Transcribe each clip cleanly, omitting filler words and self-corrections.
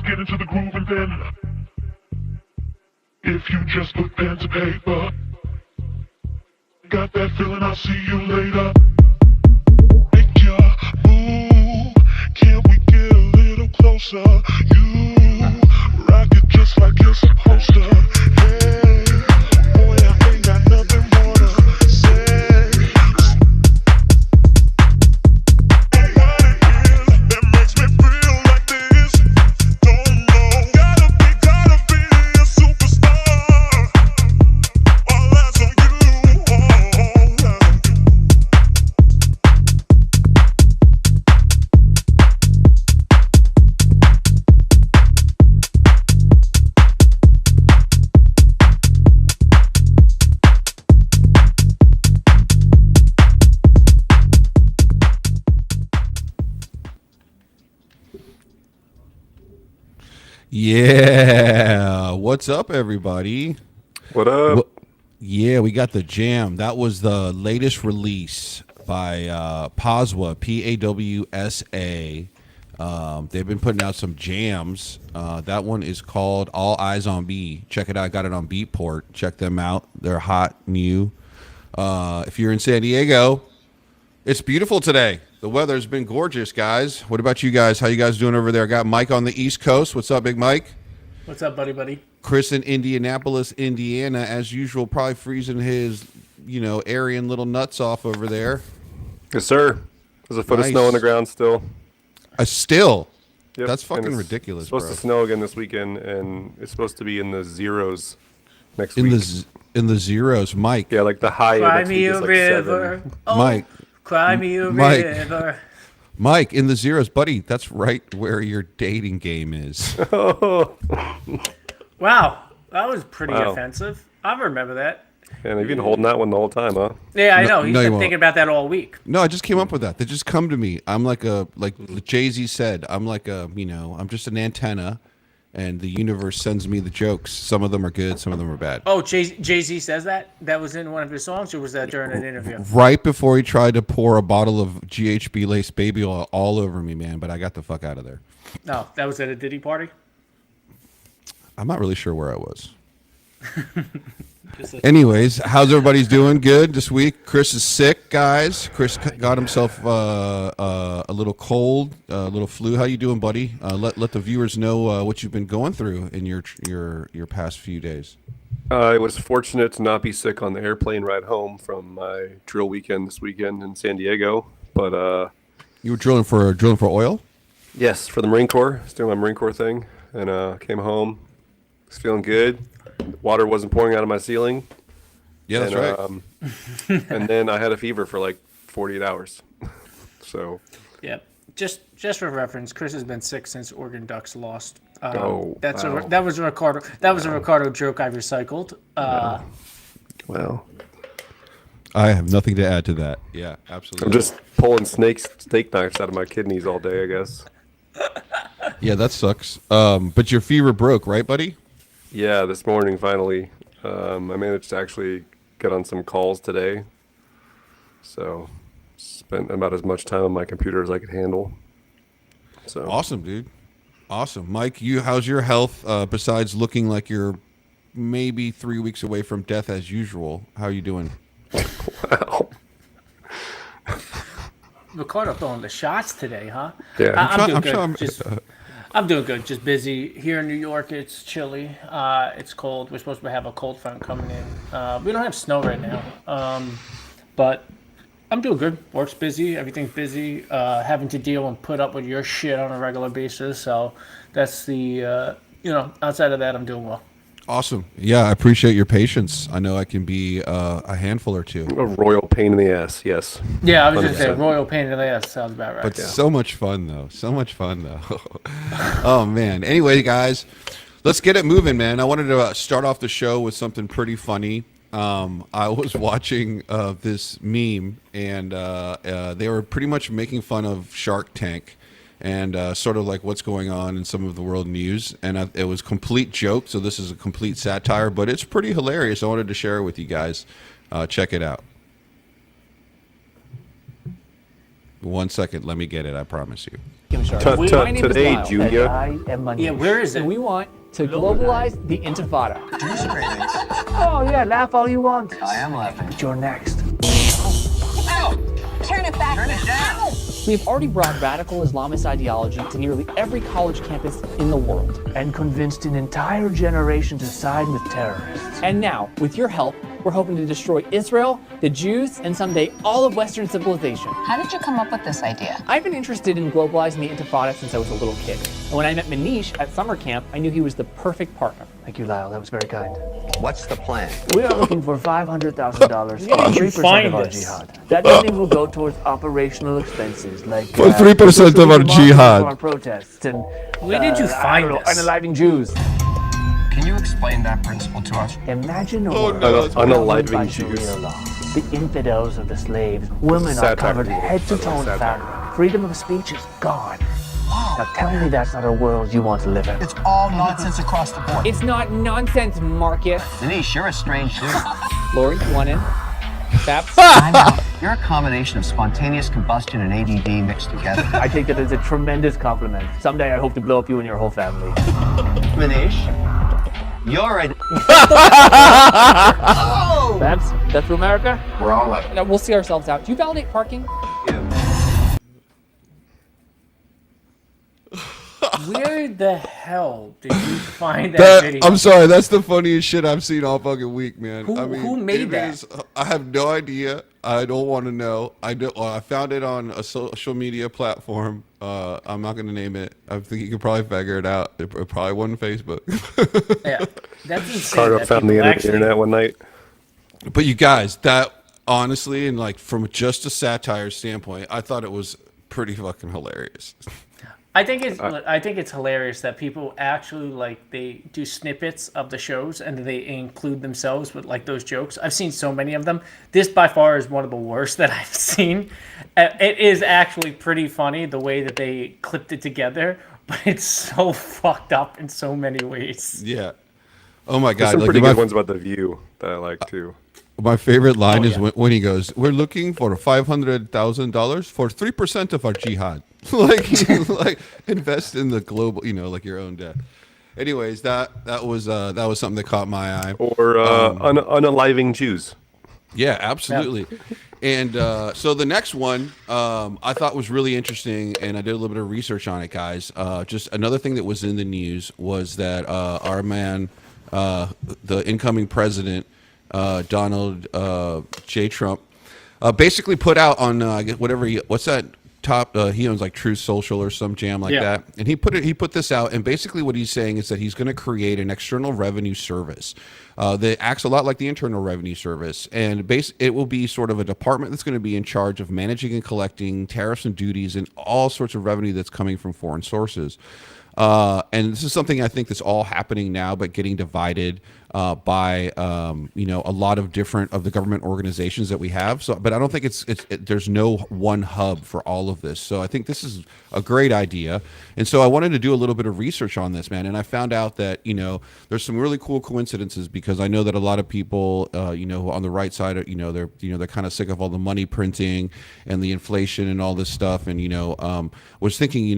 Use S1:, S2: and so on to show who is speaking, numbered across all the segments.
S1: get into the groove and then, if you just put pen to paper, got that feeling, I'll see you later. Make your move, can we get a little closer? You rock it just like you're supposed to. Hey, boy, I ain't got nothing more to say. What it is that makes me feel like this? Don't know. Gotta be a superstar. All eyes on you. All eyes on you.
S2: Yeah, what's up, everybody?
S3: What up?
S2: Yeah, we got the jam. That was the latest release by Pawsa, Pawsa. They've been putting out some jams. That one is called All Eyes on Me. Check it out. I got it on Beatport. Check them out. They're hot, new. If you're in San Diego, it's beautiful today. The weather's been gorgeous, guys. What about you guys? How you guys doing over there? I got Mike on the East Coast. What's up, Big Mike?
S4: What's up, buddy?
S2: Chris in Indianapolis, Indiana, as usual, probably freezing his, Aryan little nuts off over there.
S3: Yes, sir. There's a foot of
S2: Nice.
S3: snow on the ground still.
S2: Still?
S3: Yep.
S2: That's fucking
S3: And it's
S2: ridiculous,
S3: supposed
S2: bro.
S3: to snow again this weekend, and it's supposed to be in the zeros next
S2: In
S3: week.
S2: in the zeros, Mike.
S3: Yeah, like the high
S4: Cry
S3: next week
S4: me
S3: is
S4: a
S3: like
S4: river.
S3: 7.
S4: Oh,
S2: Mike.
S4: cry me a
S2: Mike.
S4: river.
S2: Mike, in the zeros, buddy. That's right where your dating game is.
S4: Wow, that was pretty
S3: Wow.
S4: offensive. I remember that.
S3: And you've been holding that one the whole time, huh?
S4: Yeah, I
S2: No-
S4: know. He's
S2: no, you
S4: been
S2: won't.
S4: thinking about that all week.
S2: No, I just came up with that. They just come to me. I'm like Jay-Z said, I'm just an antenna, and the universe sends me the jokes. Some of them are good, some of them are bad.
S4: Oh, Jay-Z says that? That was in one of his songs, or was that during an interview?
S2: Right before he tried to pour a bottle of GHB laced baby oil all over me, man, but I got the fuck out of there.
S4: No, that was at a Diddy party?
S2: I'm not really sure where I was. Anyways, how's everybody's doing? Good this week. Chris is sick, guys. Chris got himself a little cold, a little flu. How you doing, buddy? Let the viewers know what you've been going through in your past few days.
S3: I was fortunate to not be sick on the airplane ride home from my drill weekend this weekend in San Diego. But
S2: You were drilling for oil?
S3: yes, for the Marine Corps. I was doing my Marine Corps thing, and came home. Was feeling good. Water wasn't pouring out of my ceiling.
S2: Yeah, that's
S3: and,
S2: right.
S3: And then I had a fever for like 48 hours. So,
S4: Yep. Just for reference, Chris has been sick since Oregon Ducks lost.
S3: wow.
S4: That was a Ricardo joke I recycled.
S3: Well,
S2: I have nothing to add to that. Yeah, absolutely.
S3: I'm just pulling steak knives out of my kidneys all day, I guess.
S2: Yeah, that sucks. But your fever broke, right, buddy?
S3: Yeah, this morning finally, I managed to actually get on some calls today. So, spent about as much time on my computer as I could handle. So,
S2: Awesome, dude. Awesome. Mike, how's your health besides looking like you're maybe 3 weeks away from death as usual? How are you doing?
S3: wow.
S4: Ricardo throwing the shots today, huh?
S3: Yeah.
S4: I'm doing
S2: I'm
S4: good.
S2: sure
S4: I'm doing good. Just busy here in New York. It's chilly. It's cold. We're supposed to have a cold front coming in. We don't have snow right now, but I'm doing good. Work's busy. Everything's busy. Having to deal and put up with your shit on a regular basis. So that's the outside of that, I'm doing well.
S2: Awesome. Yeah, I appreciate your patience. I know I can be a handful or two.
S3: A royal pain in the ass, yes.
S4: Yeah, I was gonna say
S3: 100%.
S4: royal pain in the ass. Sounds about right.
S2: But so much fun, though. So much fun, though. Oh, man. Anyway, guys, let's get it moving, man. I wanted to start off the show with something pretty funny. I was watching this meme, and they were pretty much making fun of Shark Tank and sort of like what's going on in some of the world news. And it was complete joke, so this is a complete satire, but it's pretty hilarious. I wanted to share it with you guys. Check it out. 1 second. Let me get it. I promise you.
S5: My name is
S3: Today,
S5: Lyle,
S3: Junior.
S6: I am Manish.
S4: Yeah, where is it?
S5: and we want to globalize the Intifada.
S6: Oh yeah, laugh all you want.
S7: I am laughing.
S6: But you're next.
S8: Turn it back.
S7: Turn it down.
S5: We've already brought radical Islamist ideology to nearly every college campus in the world.
S6: And convinced an entire generation to side with terrorists.
S5: And now, with your help, we're hoping to destroy Israel, the Jews, and someday all of Western civilization.
S8: How did you come up with this idea?
S5: I've been interested in globalizing the Intifada since I was a little kid. And when I met Manish at summer camp, I knew he was the perfect partner.
S6: Thank you, Lyle. That was very kind.
S7: What's the plan?
S6: We are looking for $500,000 for
S4: Where did you
S6: 3%
S4: find
S6: of our
S4: this?
S6: jihad. That money will go towards operational expenses like
S2: For 3% of our
S6: marketing
S2: jihad.
S6: for our protests and
S4: Where did you
S6: I
S4: find
S6: don't know,
S4: this?
S6: unaliving Jews.
S7: Can you explain that principle to us?
S6: Imagine a
S2: Oh,
S6: world
S2: no,
S3: that's
S6: governed
S3: unaliving
S6: by
S3: Jews.
S6: Sharia law. The infidels are the slaves. Women are
S3: Satire.
S6: covered head to toe in
S3: Satire.
S6: fabric. Freedom of speech is gone. Now tell me that's not a world you want to live in.
S7: It's all nonsense across the board.
S5: It's not nonsense, Marcus.
S7: Denise, you're a strange dude.
S5: Lori, you want in? Babs?
S7: I know. You're a combination of spontaneous combustion and ADD mixed together.
S6: I take that as a tremendous compliment. Someday I hope to blow up you and your whole family.
S7: Manish, you're a...
S6: Babs, that's for America?
S7: We're all like
S5: Now, we'll see ourselves out. Do you validate parking?
S7: you.
S4: Where the hell did you find that video?
S2: I'm sorry. That's the funniest shit I've seen all fucking week, man.
S4: Who made
S2: it
S4: that?
S2: is- I have no idea. I don't want to know. I found it on a social media platform. I'm not going to name it. I think you could probably figure it out. It probably wasn't Facebook.
S4: Yeah, that's insane.
S3: Carter
S4: that
S3: found the
S4: people actually-
S3: internet one night.
S2: But you guys, that honestly, and like from just a satire standpoint, I thought it was pretty fucking hilarious.
S4: I think it's hilarious that people actually like they do snippets of the shows and they include themselves with like those jokes. I've seen so many of them. This by far is one of the worst that I've seen. It is actually pretty funny the way that they clipped it together, but it's so fucked up in so many ways.
S2: Yeah. Oh my
S3: There's
S2: god!
S3: some
S2: Like
S3: pretty
S2: my,
S3: good ones about the view that I like too.
S2: my favorite line
S4: Oh,
S2: is
S4: yeah.
S2: when he goes, "We're looking for $500,000 for 3% of our jihad." like invest in the global, like your own debt. Anyways, that was something that caught my eye.
S3: Or unaliving Jews.
S2: Yeah, absolutely. And so the next one I thought was really interesting, and I did a little bit of research on it, guys. Just another thing that was in the news was that our man, the incoming president, Donald J. Trump, basically put out on what's that top? He owns like Truth Social or some jam like
S4: Yeah.
S2: that, and he put this out, and basically what he's saying is that he's going to create an external revenue service that acts a lot like the Internal Revenue Service, and it will be sort of a department that's going to be in charge of managing and collecting tariffs and duties and all sorts of revenue that's coming from foreign sources. And this is something I think that's all happening now, but getting divided by a lot of different of the government organizations that we have. So, but I don't think there's no one hub for all of this. So I think this is a great idea. And so I wanted to do a little bit of research on this, man. And I found out that there's some really cool coincidences, because I know that a lot of people who on the right side, they're kind of sick of all the money printing and the inflation and all this stuff. And was thinking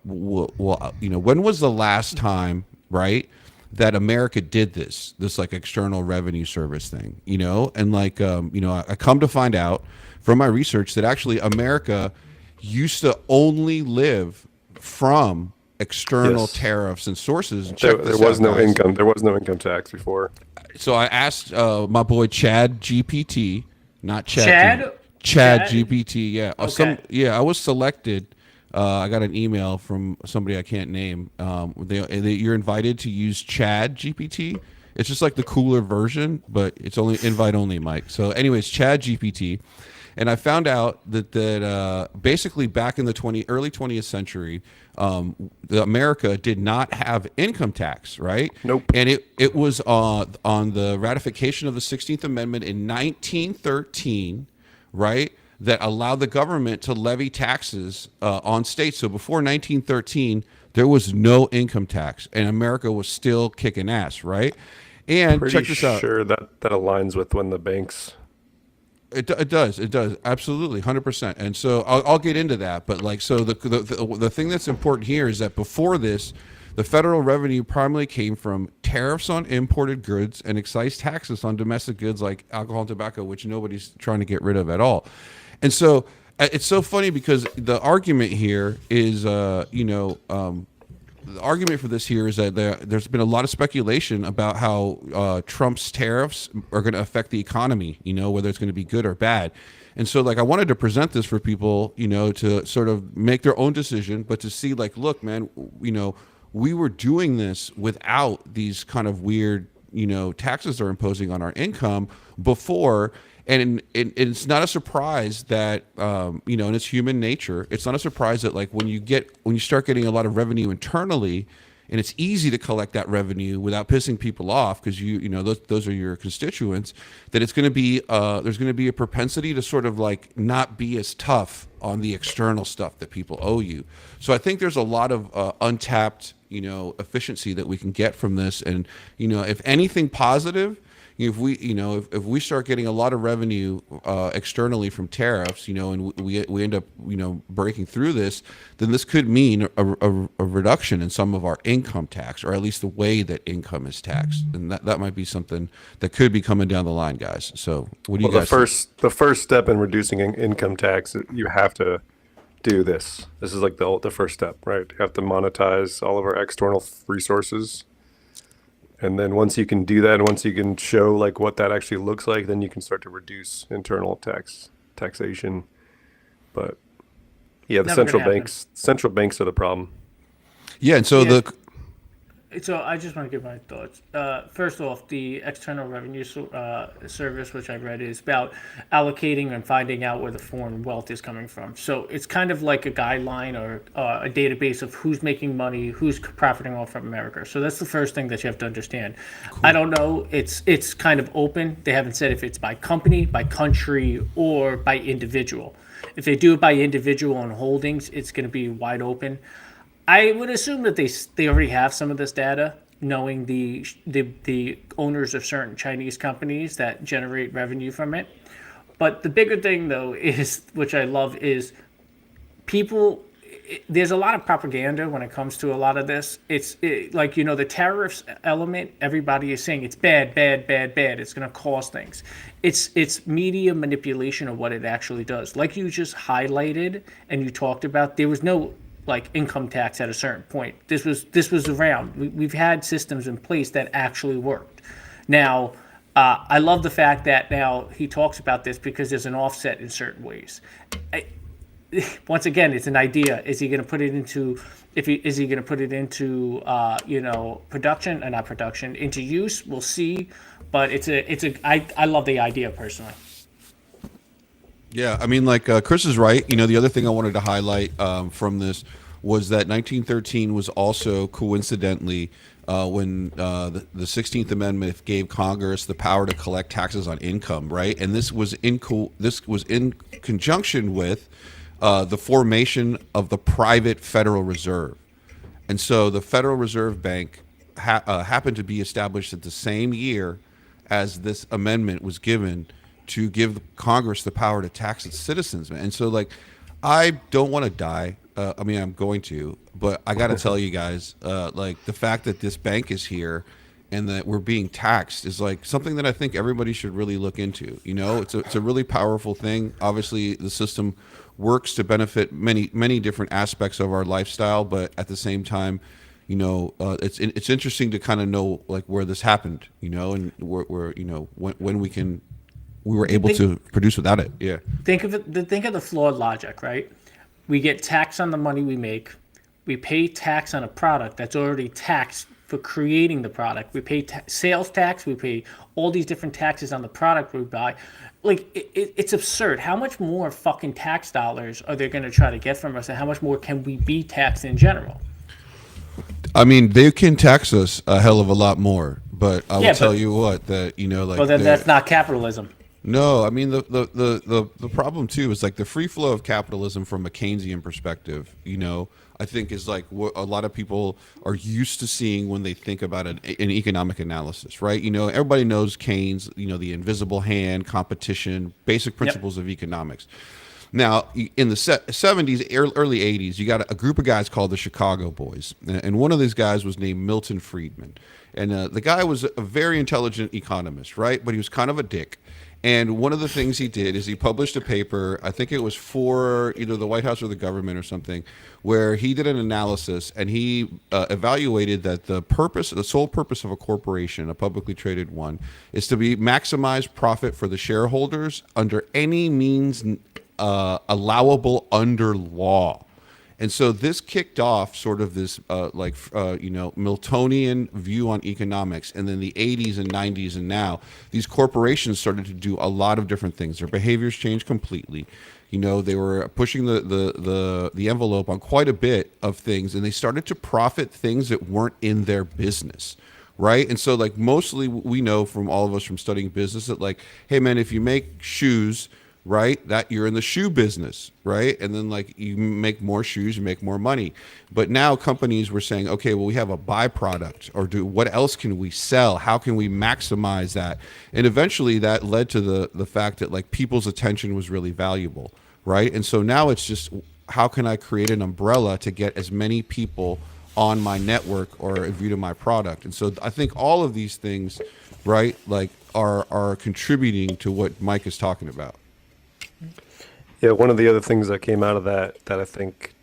S2: when was the last time, right, that America did this like external revenue service thing, and like, I come to find out from my research that actually America used to only live from external
S3: Yes.
S2: tariffs and sources. And
S3: There
S2: check this
S3: was
S2: out,
S3: no
S2: guys.
S3: income. There was no income tax before.
S2: So I asked my boy Chad GPT, not
S4: Chad?
S2: Chad
S4: Chad?
S2: GPT. Yeah.
S4: Okay.
S2: I was selected. I got an email from somebody I can't name. You're invited to use Chad GPT. It's just like the cooler version, but it's only invite only, Mike. So, anyways, Chad GPT, and I found out that basically back in the early 20th century, America did not have income tax, right?
S3: Nope.
S2: And it was on the ratification of the 16th Amendment in 1913, right? That allowed the government to levy taxes on states. So before 1913, there was no income tax, and America was still kicking ass, right? And
S3: Pretty
S2: check this out.
S3: sure that aligns with when the banks
S2: It does absolutely 100%. And so I'll get into that, but like, so the thing that's important here is that before this, the federal revenue primarily came from tariffs on imported goods and excise taxes on domestic goods like alcohol and tobacco, which nobody's trying to get rid of at all. And so it's so funny because the argument here is, the argument for this here is that there's been a lot of speculation about how Trump's tariffs are going to affect the economy, whether it's going to be good or bad. And so, like, I wanted to present this for people, to sort of make their own decision, but to see, like, look, man, we were doing this without these kind of weird, taxes they're imposing on our income before. And it's not a surprise that, and it's human nature. It's not a surprise that, like, when you start getting a lot of revenue internally, and it's easy to collect that revenue without pissing people off because those are your constituents, that it's going to be there's going to be a propensity to sort of like not be as tough on the external stuff that people owe you. So I think there's a lot of untapped efficiency that we can get from this, and if anything positive. If we start getting a lot of revenue externally from tariffs, and we end up breaking through this, then this could mean a reduction in some of our income tax, or at least the way that income is taxed, and that might be something that could be coming down the line, guys. So what do you guys think?
S3: The first step in reducing income tax, you have to do this. This is like the first step, right? You have to monetize all of our external resources. And then once you can do that, and once you can show like what that actually looks like, then you can start to reduce internal taxation. But yeah, the central banks are the problem.
S2: Yeah, and so
S4: So I just want to give my thoughts. First off, the External Revenue Service, which I read, is about allocating and finding out where the foreign wealth is coming from. So it's kind of like a guideline or a database of who's making money, who's profiting off from America. So that's the first thing that you have to understand. Cool. I don't know. It's kind of open. They haven't said if it's by company, by country, or by individual. If they do it by individual and holdings, it's going to be wide open. I would assume that they already have some of this data, knowing the owners of certain Chinese companies that generate revenue from it. But the bigger thing, though, is, which I love, is there's a lot of propaganda when it comes to a lot of this. The tariffs element, everybody is saying it's bad, bad, bad, bad. It's going to cost things. It's media manipulation of what it actually does. Like you just highlighted and you talked about, there was no income tax at a certain point. This was around. We've had systems in place that actually worked. Now, I love the fact that now he talks about this because there's an offset in certain ways. Once again, it's an idea. Is he going to put it into production or not production, into use? We'll see. But I love the idea personally.
S2: Yeah, I mean, Chris is right. The other thing I wanted to highlight from this was that 1913 was also coincidentally when the 16th Amendment gave Congress the power to collect taxes on income, right? And this was in conjunction with the formation of the private Federal Reserve. And so the Federal Reserve Bank happened to be established at the same year as this amendment was given to give Congress the power to tax its citizens. And so, I don't want to die. I'm going to, but I got to tell you guys, the fact that this bank is here and that we're being taxed is something that I think everybody should really look into. It's a really powerful thing. Obviously, the system works to benefit many different aspects of our lifestyle, but at the same time, it's interesting to kind of know where this happened, and where when we were able to produce without it. Yeah.
S4: Think of the flawed logic, right? We get taxed on the money we make. We pay tax on a product that's already taxed for creating the product. We pay sales tax. We pay all these different taxes on the product we buy. It's absurd. How much more fucking tax dollars are they going to try to get from us, and how much more can we be taxed in general?
S2: I mean, they can tax us a hell of a lot more, but I will tell you what, that
S4: Well, then that's not capitalism.
S2: No, I mean the problem too is like the free flow of capitalism from a Keynesian perspective. I think is like what a lot of people are used to seeing when they think about an economic analysis, right? Everybody knows Keynes. The invisible hand, competition, basic principles of economics. Now, in the 70s, early 80s, you got a group of guys called the Chicago Boys. And one of these guys was named Milton Friedman. And the guy was a very intelligent economist, right? But he was kind of a dick. And one of the things he did is he published a paper, I think it was for either the White House or the government or something, where he did an analysis and he evaluated that the sole purpose of a corporation, a publicly traded one, is to be maximize profit for the shareholders under any means allowable under law. And so this kicked off sort of this Miltonian view on economics. And then the 80s and 90s and now these corporations started to do a lot of different things. Their behaviors changed completely. They were pushing the envelope on quite a bit of things, and they started to profit things that weren't in their business. Right. And so like mostly we know from all of us from studying business that like, hey, man, if you make shoes, right, that you're in the shoe business, right? And then like you make more shoes, you make more money. But now companies were saying, okay, well, we have a byproduct, or what else can we sell? How can we maximize that? And eventually that led to the fact that like people's attention was really valuable, right? And so now it's just, how can I create an umbrella to get as many people on my network or a view to my product? And so I think all of these things, right, like are contributing to what Mike is talking about.
S3: Yeah, one of the other things that came out of that I think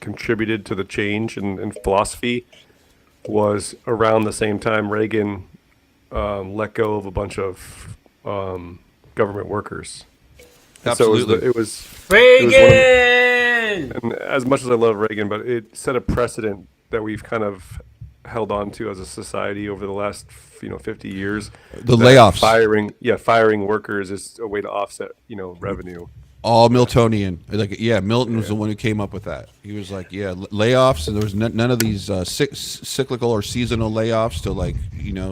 S3: contributed to the change in philosophy was around the same time Reagan let go of a bunch of government workers.
S2: Absolutely.
S3: So it was
S4: Reagan!
S3: and as much as I love Reagan, but it set a precedent that we've kind of held on to as a society over the last 50 years.
S2: The layoffs.
S3: Firing workers is a way to offset revenue.
S2: All Miltonian. Milton was the one who came up with that. He was like, layoffs, and there was none of these cyclical or seasonal layoffs to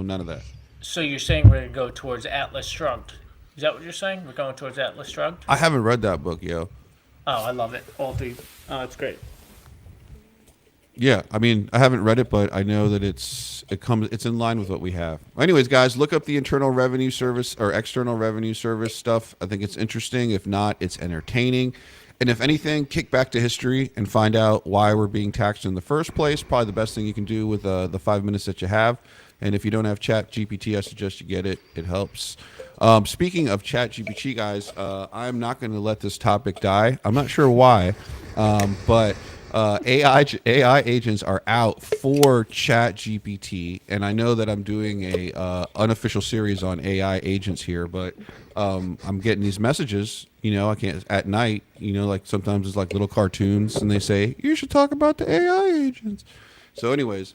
S2: none of that.
S4: So you're saying we're going to go towards Atlas Shrugged. Is that what you're saying? We're going towards Atlas Shrugged?
S2: I haven't read that book, yo.
S4: Oh, I love it. All three. It's great.
S2: Yeah, I mean, I haven't read it, but I know that it's in line with what we have. Anyways, guys, look up the Internal Revenue Service or External Revenue Service stuff. I think it's interesting. If not, it's entertaining. And if anything, kick back to history and find out why we're being taxed in the first place. Probably the best thing you can do with the 5 minutes that you have. And if you don't have Chat GPT, I suggest you get it. It helps. Speaking of Chat GPT, guys, I'm not going to let this topic die. I'm not sure why, but AI agents are out for Chat GPT, and I know that I'm doing a unofficial series on AI agents here, but I'm getting these messages. I can't at night. Like sometimes it's like little cartoons, and they say you should talk about the AI agents. So, anyways.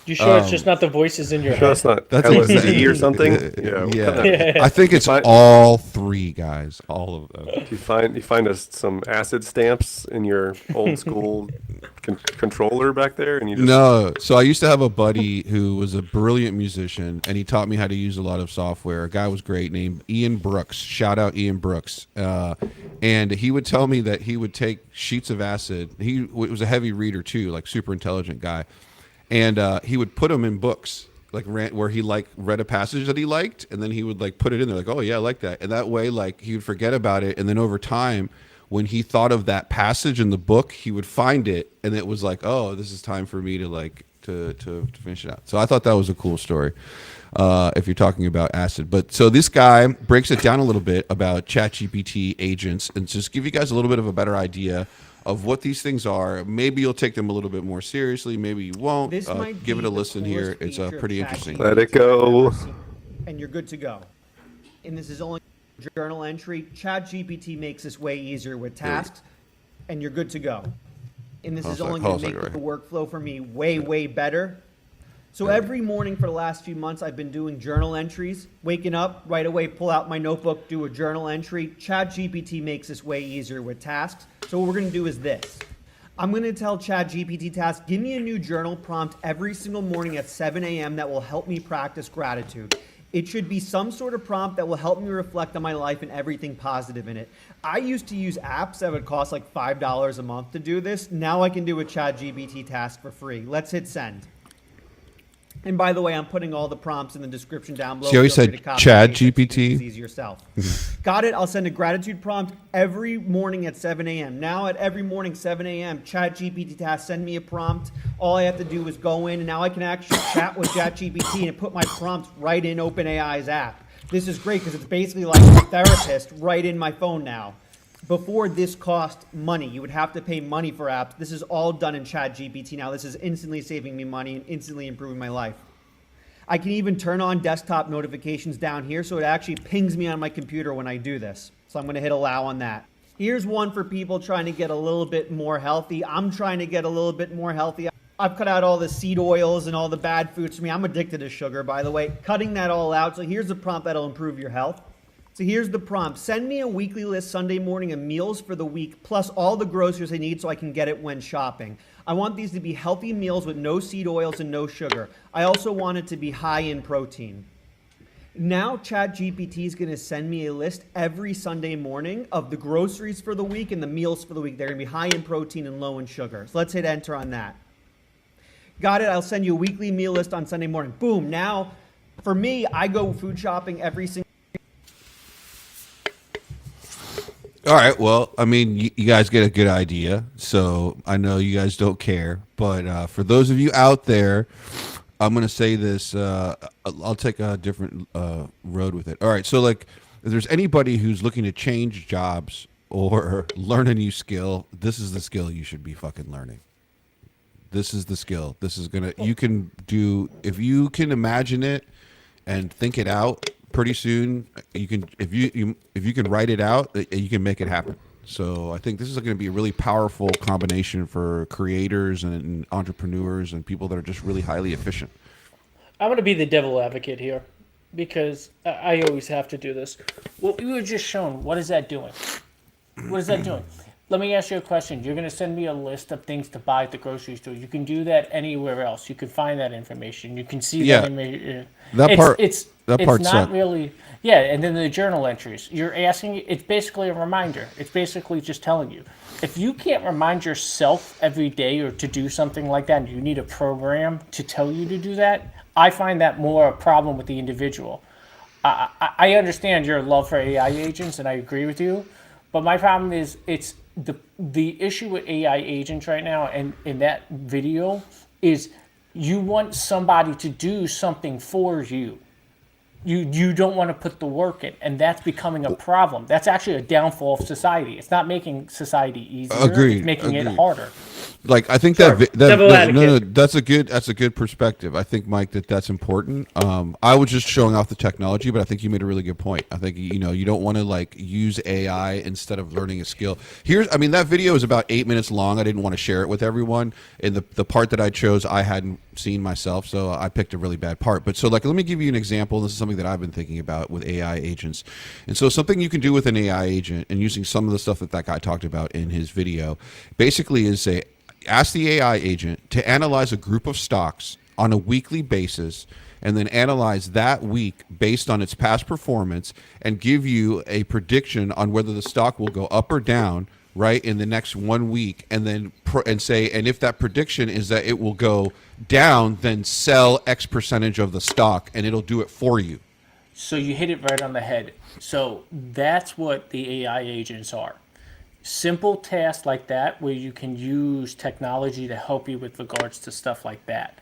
S4: You sure it's just not the voices in your head?
S3: That's not LSD or something?
S2: Yeah. I think it's all three, guys. All of them.
S3: You find some acid stamps in your old school controller back there, and you just...
S2: No. So I used to have a buddy who was a brilliant musician, and he taught me how to use a lot of software. A guy was great named Ian Brooks. Shout out Ian Brooks. And he would tell me that he would take sheets of acid. He was a heavy reader too, like super intelligent guy. And he would put them in books, like where he read a passage that he liked, and then he would put it in there, like, oh yeah, I like that. And that way, he would forget about it, and then over time, when he thought of that passage in the book, he would find it, and it was like, oh, this is time for me to finish it out. So I thought that was a cool story. If you're talking about acid, but so this guy breaks it down a little bit about ChatGPT agents, and just give you guys a little bit of a better idea of what these things are. Maybe you'll take them a little bit more seriously. Maybe you won't. Give it a listen here. It's pretty interesting.
S3: Let it go.
S9: And you're good to go. And this is only journal entry. ChatGPT makes this way easier with tasks, and you're good to go. And this is only going to make the workflow for me way, way better. So every morning for the last few months, I've been doing journal entries. Waking up, right away, pull out my notebook, do a journal entry. ChatGPT makes this way easier with tasks. So what we're going to do is this. I'm going to tell ChatGPT task, give me a new journal prompt every single morning at 7 a.m. that will help me practice gratitude. It should be some sort of prompt that will help me reflect on my life and everything positive in it. I used to use apps that would cost like $5 a month to do this. Now I can do a ChatGPT task for free. Let's hit send. And by the way, I'm putting all the prompts in the description down below.
S2: See how he said ChatGPT?
S9: Easy yourself. Got it. I'll send a gratitude prompt every morning at 7 a.m. Now at every morning, 7 a.m., ChatGPT task, send me a prompt. All I have to do is go in, and now I can actually chat with ChatGPT and put my prompts right in OpenAI's app. This is great because it's basically like a therapist right in my phone now. Before, this cost money. You would have to pay money for apps. This is all done in ChatGPT now. This is instantly saving me money and instantly improving my life. I can even turn on desktop notifications down here so it actually pings me on my computer when I do this. So I'm going to hit allow on that. Here's one for people trying to get a little bit more healthy. I'm trying to get a little bit more healthy. I've cut out all the seed oils and all the bad foods for me. I'm addicted to sugar, by the way. Cutting that all out. So here's a prompt that'll improve your health. So here's the prompt. Send me a weekly list Sunday morning of meals for the week, plus all the groceries I need so I can get it when shopping. I want these to be healthy meals with no seed oils and no sugar. I also want it to be high in protein. Now ChatGPT is going to send me a list every Sunday morning of the groceries for the week and the meals for the week. They're going to be high in protein and low in sugar. So let's hit enter on that. Got it. I'll send you a weekly meal list on Sunday morning. Boom. Now, for me, I go food shopping every single.
S2: All right. Well, I mean, you guys get a good idea. So I know you guys don't care. But for those of you out there, I'm going to say this. I'll take a different road with it. All right. So, like, if there's anybody who's looking to change jobs or learn a new skill, this is the skill you should be fucking learning. This is the skill. This is going to, you can do, if you can imagine it and think it out, pretty soon you can, if you can write it out, you can make it happen. So I think this is going to be a really powerful combination for creators and entrepreneurs and people that are just really highly efficient.
S4: I'm going to be the devil advocate here because I always have to do this. What we were just shown, what is that doing? What is that doing? Let me ask you a question. You're going to send me a list of things to buy at the grocery store. You can do that anywhere else. You can find that information. You can see that. It's not
S2: sucked.
S4: really. Yeah, and then the journal entries. You're asking. It's basically a reminder. It's basically just telling you. If you can't remind yourself every day or to do something like that, and you need a program to tell you to do that, I find that more a problem with the individual. I understand your love for AI agents, and I agree with you. But my problem is the issue with AI agents right now and in that video is you want somebody to do something for you. You don't want to put the work in, and that's becoming a problem. That's actually a downfall of society. It's not making society easier.
S2: Agreed.
S4: It's making it harder.
S2: Like I think
S4: Sure.
S2: that's a good perspective. I think, Mike, that's important. I was just showing off the technology, but I think you made a really good point. I think you don't want to like use AI instead of learning a skill. That video is about 8 minutes long. I didn't want to share it with everyone, and the part that I chose I hadn't seen myself, so I picked a really bad part. But so like, let me give you an example. This is something that I've been thinking about with AI agents, and so something you can do with an AI agent and using some of the stuff that guy talked about in his video, basically is say. Ask the AI agent to analyze a group of stocks on a weekly basis and then analyze that week based on its past performance and give you a prediction on whether the stock will go up or down, right, in the next 1 week, and then and if that prediction is that it will go down, then sell X percentage of the stock and it'll do it for you.
S4: So you hit it right on the head. So that's what the AI agents are. Simple tasks like that where you can use technology to help you with regards to stuff like that.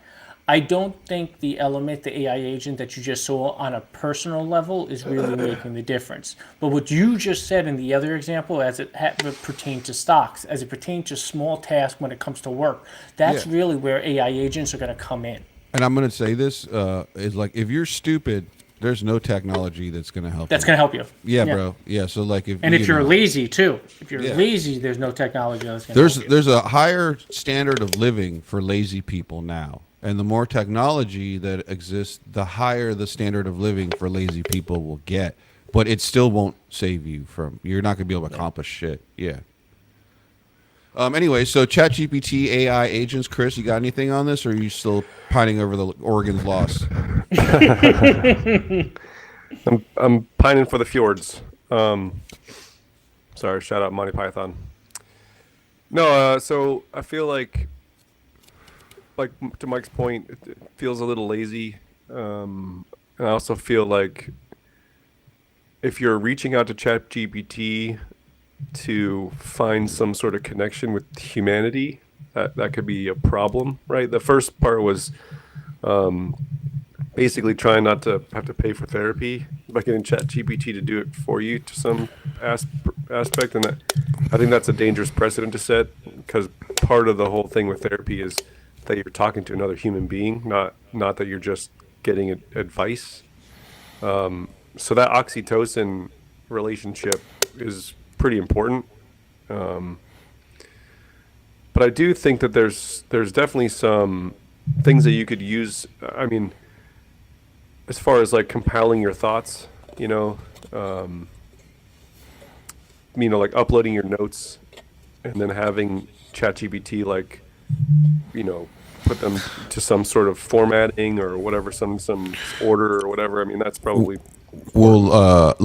S4: I don't think the AI agent that you just saw on a personal level is really making the difference. But what you just said in the other example, as it pertained to stocks, as it pertained to small tasks when it comes to work, that's really where AI agents are going to come in.
S2: And I'm going to say this, is like, if you're stupid, there's no technology that's going to help you.
S4: That's going to help you.
S2: Yeah, bro. Yeah, so like if
S4: you're lazy too. If you're lazy, there's no technology that's going to help you.
S2: There's a higher standard of living for lazy people now. And the more technology that exists, the higher the standard of living for lazy people will get. But it still won't save you you're not going to be able to accomplish shit. Yeah. Anyway, so ChatGPT AI agents, Chris, you got anything on this, or are you still pining over the Oregon's loss?
S3: I'm pining for the fjords. Sorry, shout out Monty Python. No, so I feel like to Mike's point, it feels a little lazy. And I also feel like if you're reaching out to ChatGPT to find some sort of connection with humanity, that could be a problem, right? The first part was basically trying not to have to pay for therapy by getting ChatGPT to do it for you to some aspect, and I think that's a dangerous precedent to set, because part of the whole thing with therapy is that you're talking to another human being, not that you're just getting advice. So that oxytocin relationship is pretty important. But I do think that there's definitely some things that you could use. I mean, as far as like compiling your thoughts, like uploading your notes and then having ChatGPT put them to some sort of formatting or whatever, some order or whatever. I mean, that's probably.
S2: Well,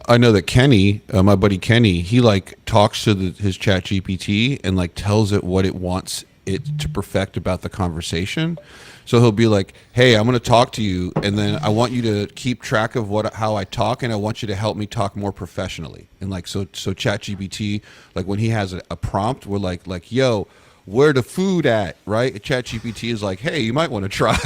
S2: I know that Kenny, my buddy Kenny, he talks to his ChatGPT and tells it what it wants it to perfect about the conversation. So he'll be like, "Hey, I'm going to talk to you, and then I want you to keep track of how I talk, and I want you to help me talk more professionally." And so ChatGPT, when he has a prompt, we're like, "Yo, where the food at?" Right? ChatGPT is like, "Hey, you might want to try."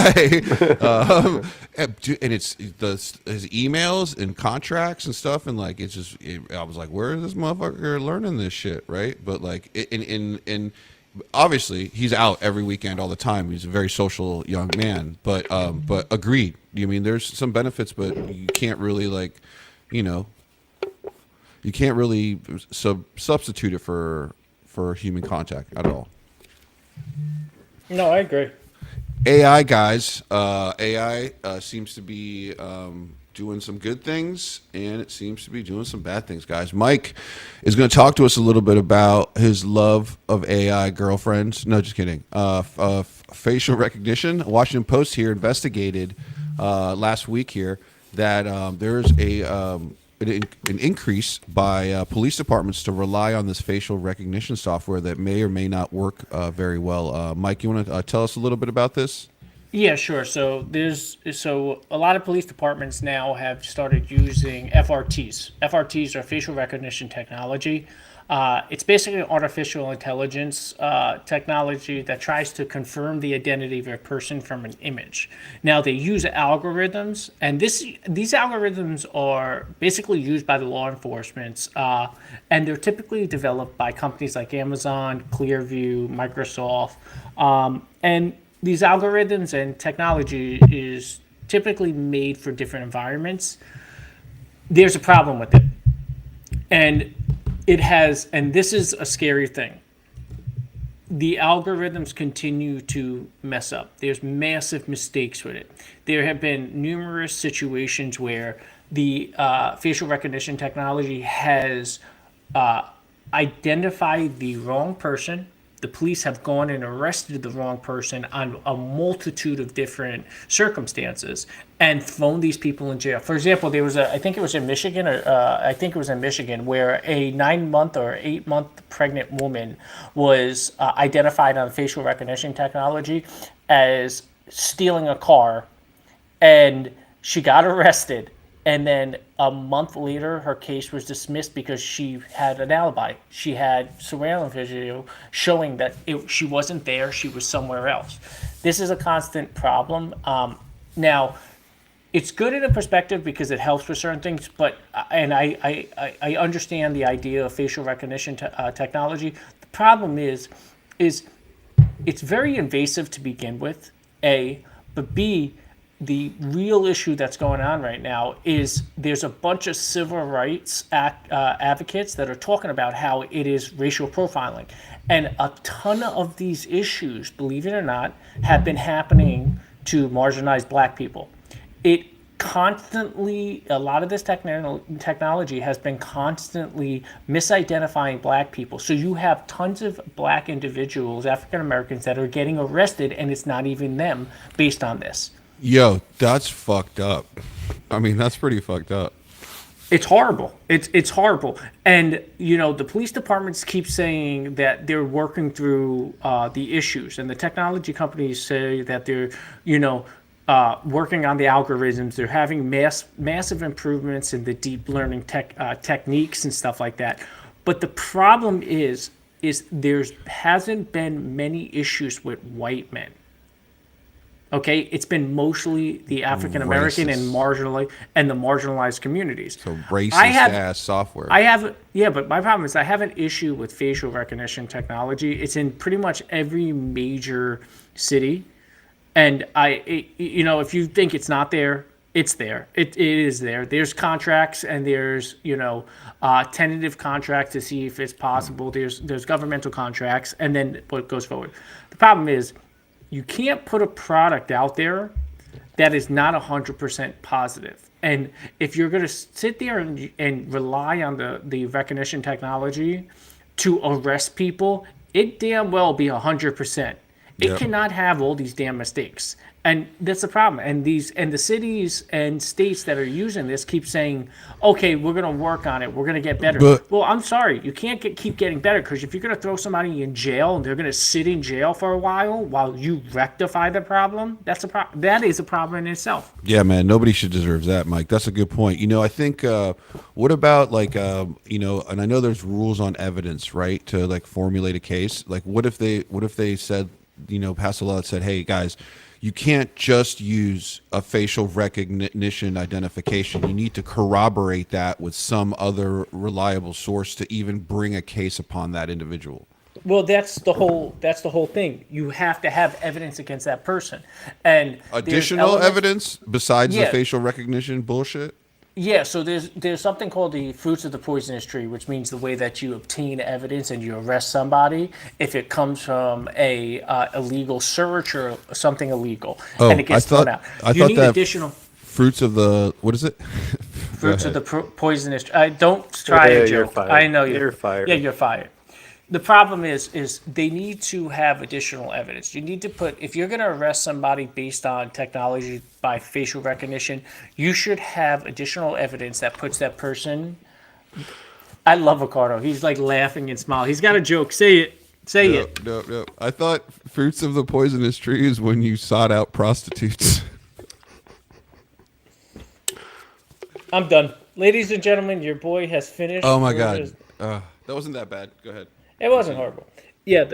S2: And it's his emails and contracts and stuff, and it's just. I was like, "Where is this motherfucker learning this shit?" Right? But in obviously he's out every weekend all the time. He's a very social young man, but agreed. I mean, there's some benefits, but you can't really you can't really substitute it for human contact at all.
S4: No, I agree.
S2: AI guys, AI seems to be doing some good things, and it seems to be doing some bad things, guys. Mike is going to talk to us a little bit about his love of AI girlfriends. No, just kidding. Facial recognition. Washington Post here investigated last week here that there's an increase by police departments to rely on this facial recognition software that may or may not work very well. Mike, you want to tell us a little bit about this?
S4: Yeah, sure. So a lot of police departments now have started using FRTs. FRTs are facial recognition technology. It's basically artificial intelligence technology that tries to confirm the identity of a person from an image. Now they use algorithms, and these algorithms are basically used by the law enforcement, and they're typically developed by companies like Amazon, Clearview, Microsoft, and these algorithms and technology is typically made for different environments. There's a problem with it. And this is a scary thing. The algorithms continue to mess up. There's massive mistakes with it. There have been numerous situations where the facial recognition technology has identified the wrong person. The police have gone and arrested the wrong person on a multitude of different circumstances and thrown these people in jail. For example, there was I think it was in Michigan, where a 9-month or 8-month pregnant woman was identified on facial recognition technology as stealing a car, and she got arrested. And then a month later, her case was dismissed because she had an alibi. She had surveillance video showing that she wasn't there, she was somewhere else. This is a constant problem. Now, it's good in a perspective because it helps with certain things, and I understand the idea of facial recognition technology. The problem is it's very invasive to begin with, A, but B, the real issue that's going on right now is there's a bunch of civil rights advocates that are talking about how it is racial profiling. And a ton of these issues, believe it or not, have been happening to marginalized black people. constantly, a lot of this technology has been constantly misidentifying black people. So you have tons of black individuals, African Americans, that are getting arrested, and it's not even them based on this.
S2: Yo, that's fucked up. I mean, that's pretty fucked up.
S4: It's horrible. It's horrible. And, the police departments keep saying that they're working through the issues. And the technology companies say that they're, working on the algorithms. They're having massive improvements in the deep learning techniques and stuff like that. But the problem is there's hasn't been many issues with white men. Okay, it's been mostly the African American and the marginalized communities.
S2: So racist ass software.
S4: But my problem is I have an issue with facial recognition technology. It's in pretty much every major city, and if you think it's not there, it's there. It is there. There's contracts and there's tentative contracts to see if it's possible. There's governmental contracts, and then what goes forward. The problem is, you can't put a product out there that is not 100% positive. And if you're going to sit there and rely on the recognition technology to arrest people, it damn well be 100%. It cannot have all these damn mistakes. And that's the problem. And the cities and states that are using this keep saying, okay, we're going to work on it. We're going to get better. Well, I'm sorry. You can't keep getting better, because if you're going to throw somebody in jail and they're going to sit in jail for a while you rectify the problem, that is a problem in itself.
S2: Yeah, man. Nobody should deserve that, Mike. That's a good point. I think, what about and I know there's rules on evidence, right? To like formulate a case. Like what if they said, passed a law that said, hey guys, you can't just use a facial recognition identification. You need to corroborate that with some other reliable source to even bring a case upon that individual.
S4: Well, that's the whole thing. You have to have evidence against that person. And
S2: additional evidence besides the facial recognition bullshit?
S4: Yeah, so there's something called the fruits of the poisonous tree, which means the way that you obtain evidence and you arrest somebody if it comes from a illegal search or something illegal, and it gets thrown out. You need additional
S2: fruits of the what is it?
S4: Fruits of the poisonous tree. Don't try a joke. I know
S3: you're fired.
S4: Yeah, you're fired. The problem is they need to have additional evidence. You need to if you're going to arrest somebody based on technology by facial recognition, you should have additional evidence that puts that person. I love Ricardo. He's like laughing and smiling. He's got a joke. Say it. Say it.
S2: No. I thought fruits of the poisonous tree is when you sought out prostitutes.
S4: I'm done. Ladies and gentlemen, your boy has finished.
S2: Oh my God. That wasn't that bad. Go ahead.
S4: It wasn't horrible. Yeah,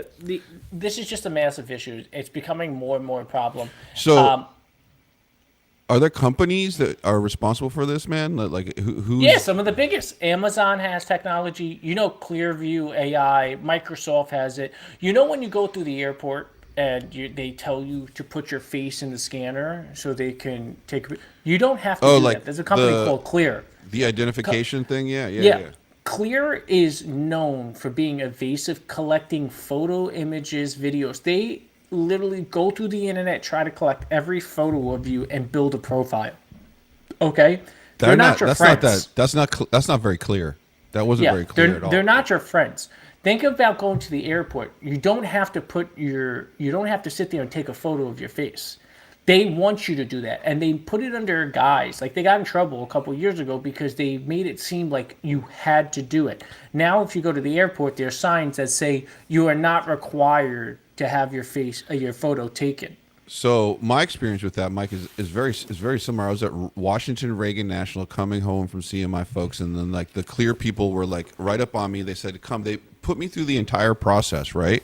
S4: this is just a massive issue. It's becoming more and more a problem.
S2: So, are there companies that are responsible for this, man? Like who?
S4: Yeah, some of the biggest. Amazon has technology. Clearview AI. Microsoft has it. When you go through the airport and they tell you to put your face in the scanner so they can take. You don't have to do that. There's a company called Clear.
S2: The identification thing. Yeah.
S4: Clear is known for being evasive, collecting photo, images, videos. They literally go through the internet, try to collect every photo of you, and build a profile. Okay, they're not your friends.
S2: That's not very clear. That wasn't very clear at all.
S4: They're not your friends. Think about going to the airport. You don't have to sit there and take a photo of your face. They want you to do that, and they put it under guise. Like, they got in trouble a couple of years ago because they made it seem like you had to do it. Now, if you go to the airport, there are signs that say you are not required to have your photo taken.
S2: So my experience with that, Mike, is very similar. I was at Washington Reagan National, coming home from seeing my folks, and then like the Clear people were like right up on me. They said, "Come." They put me through the entire process, right?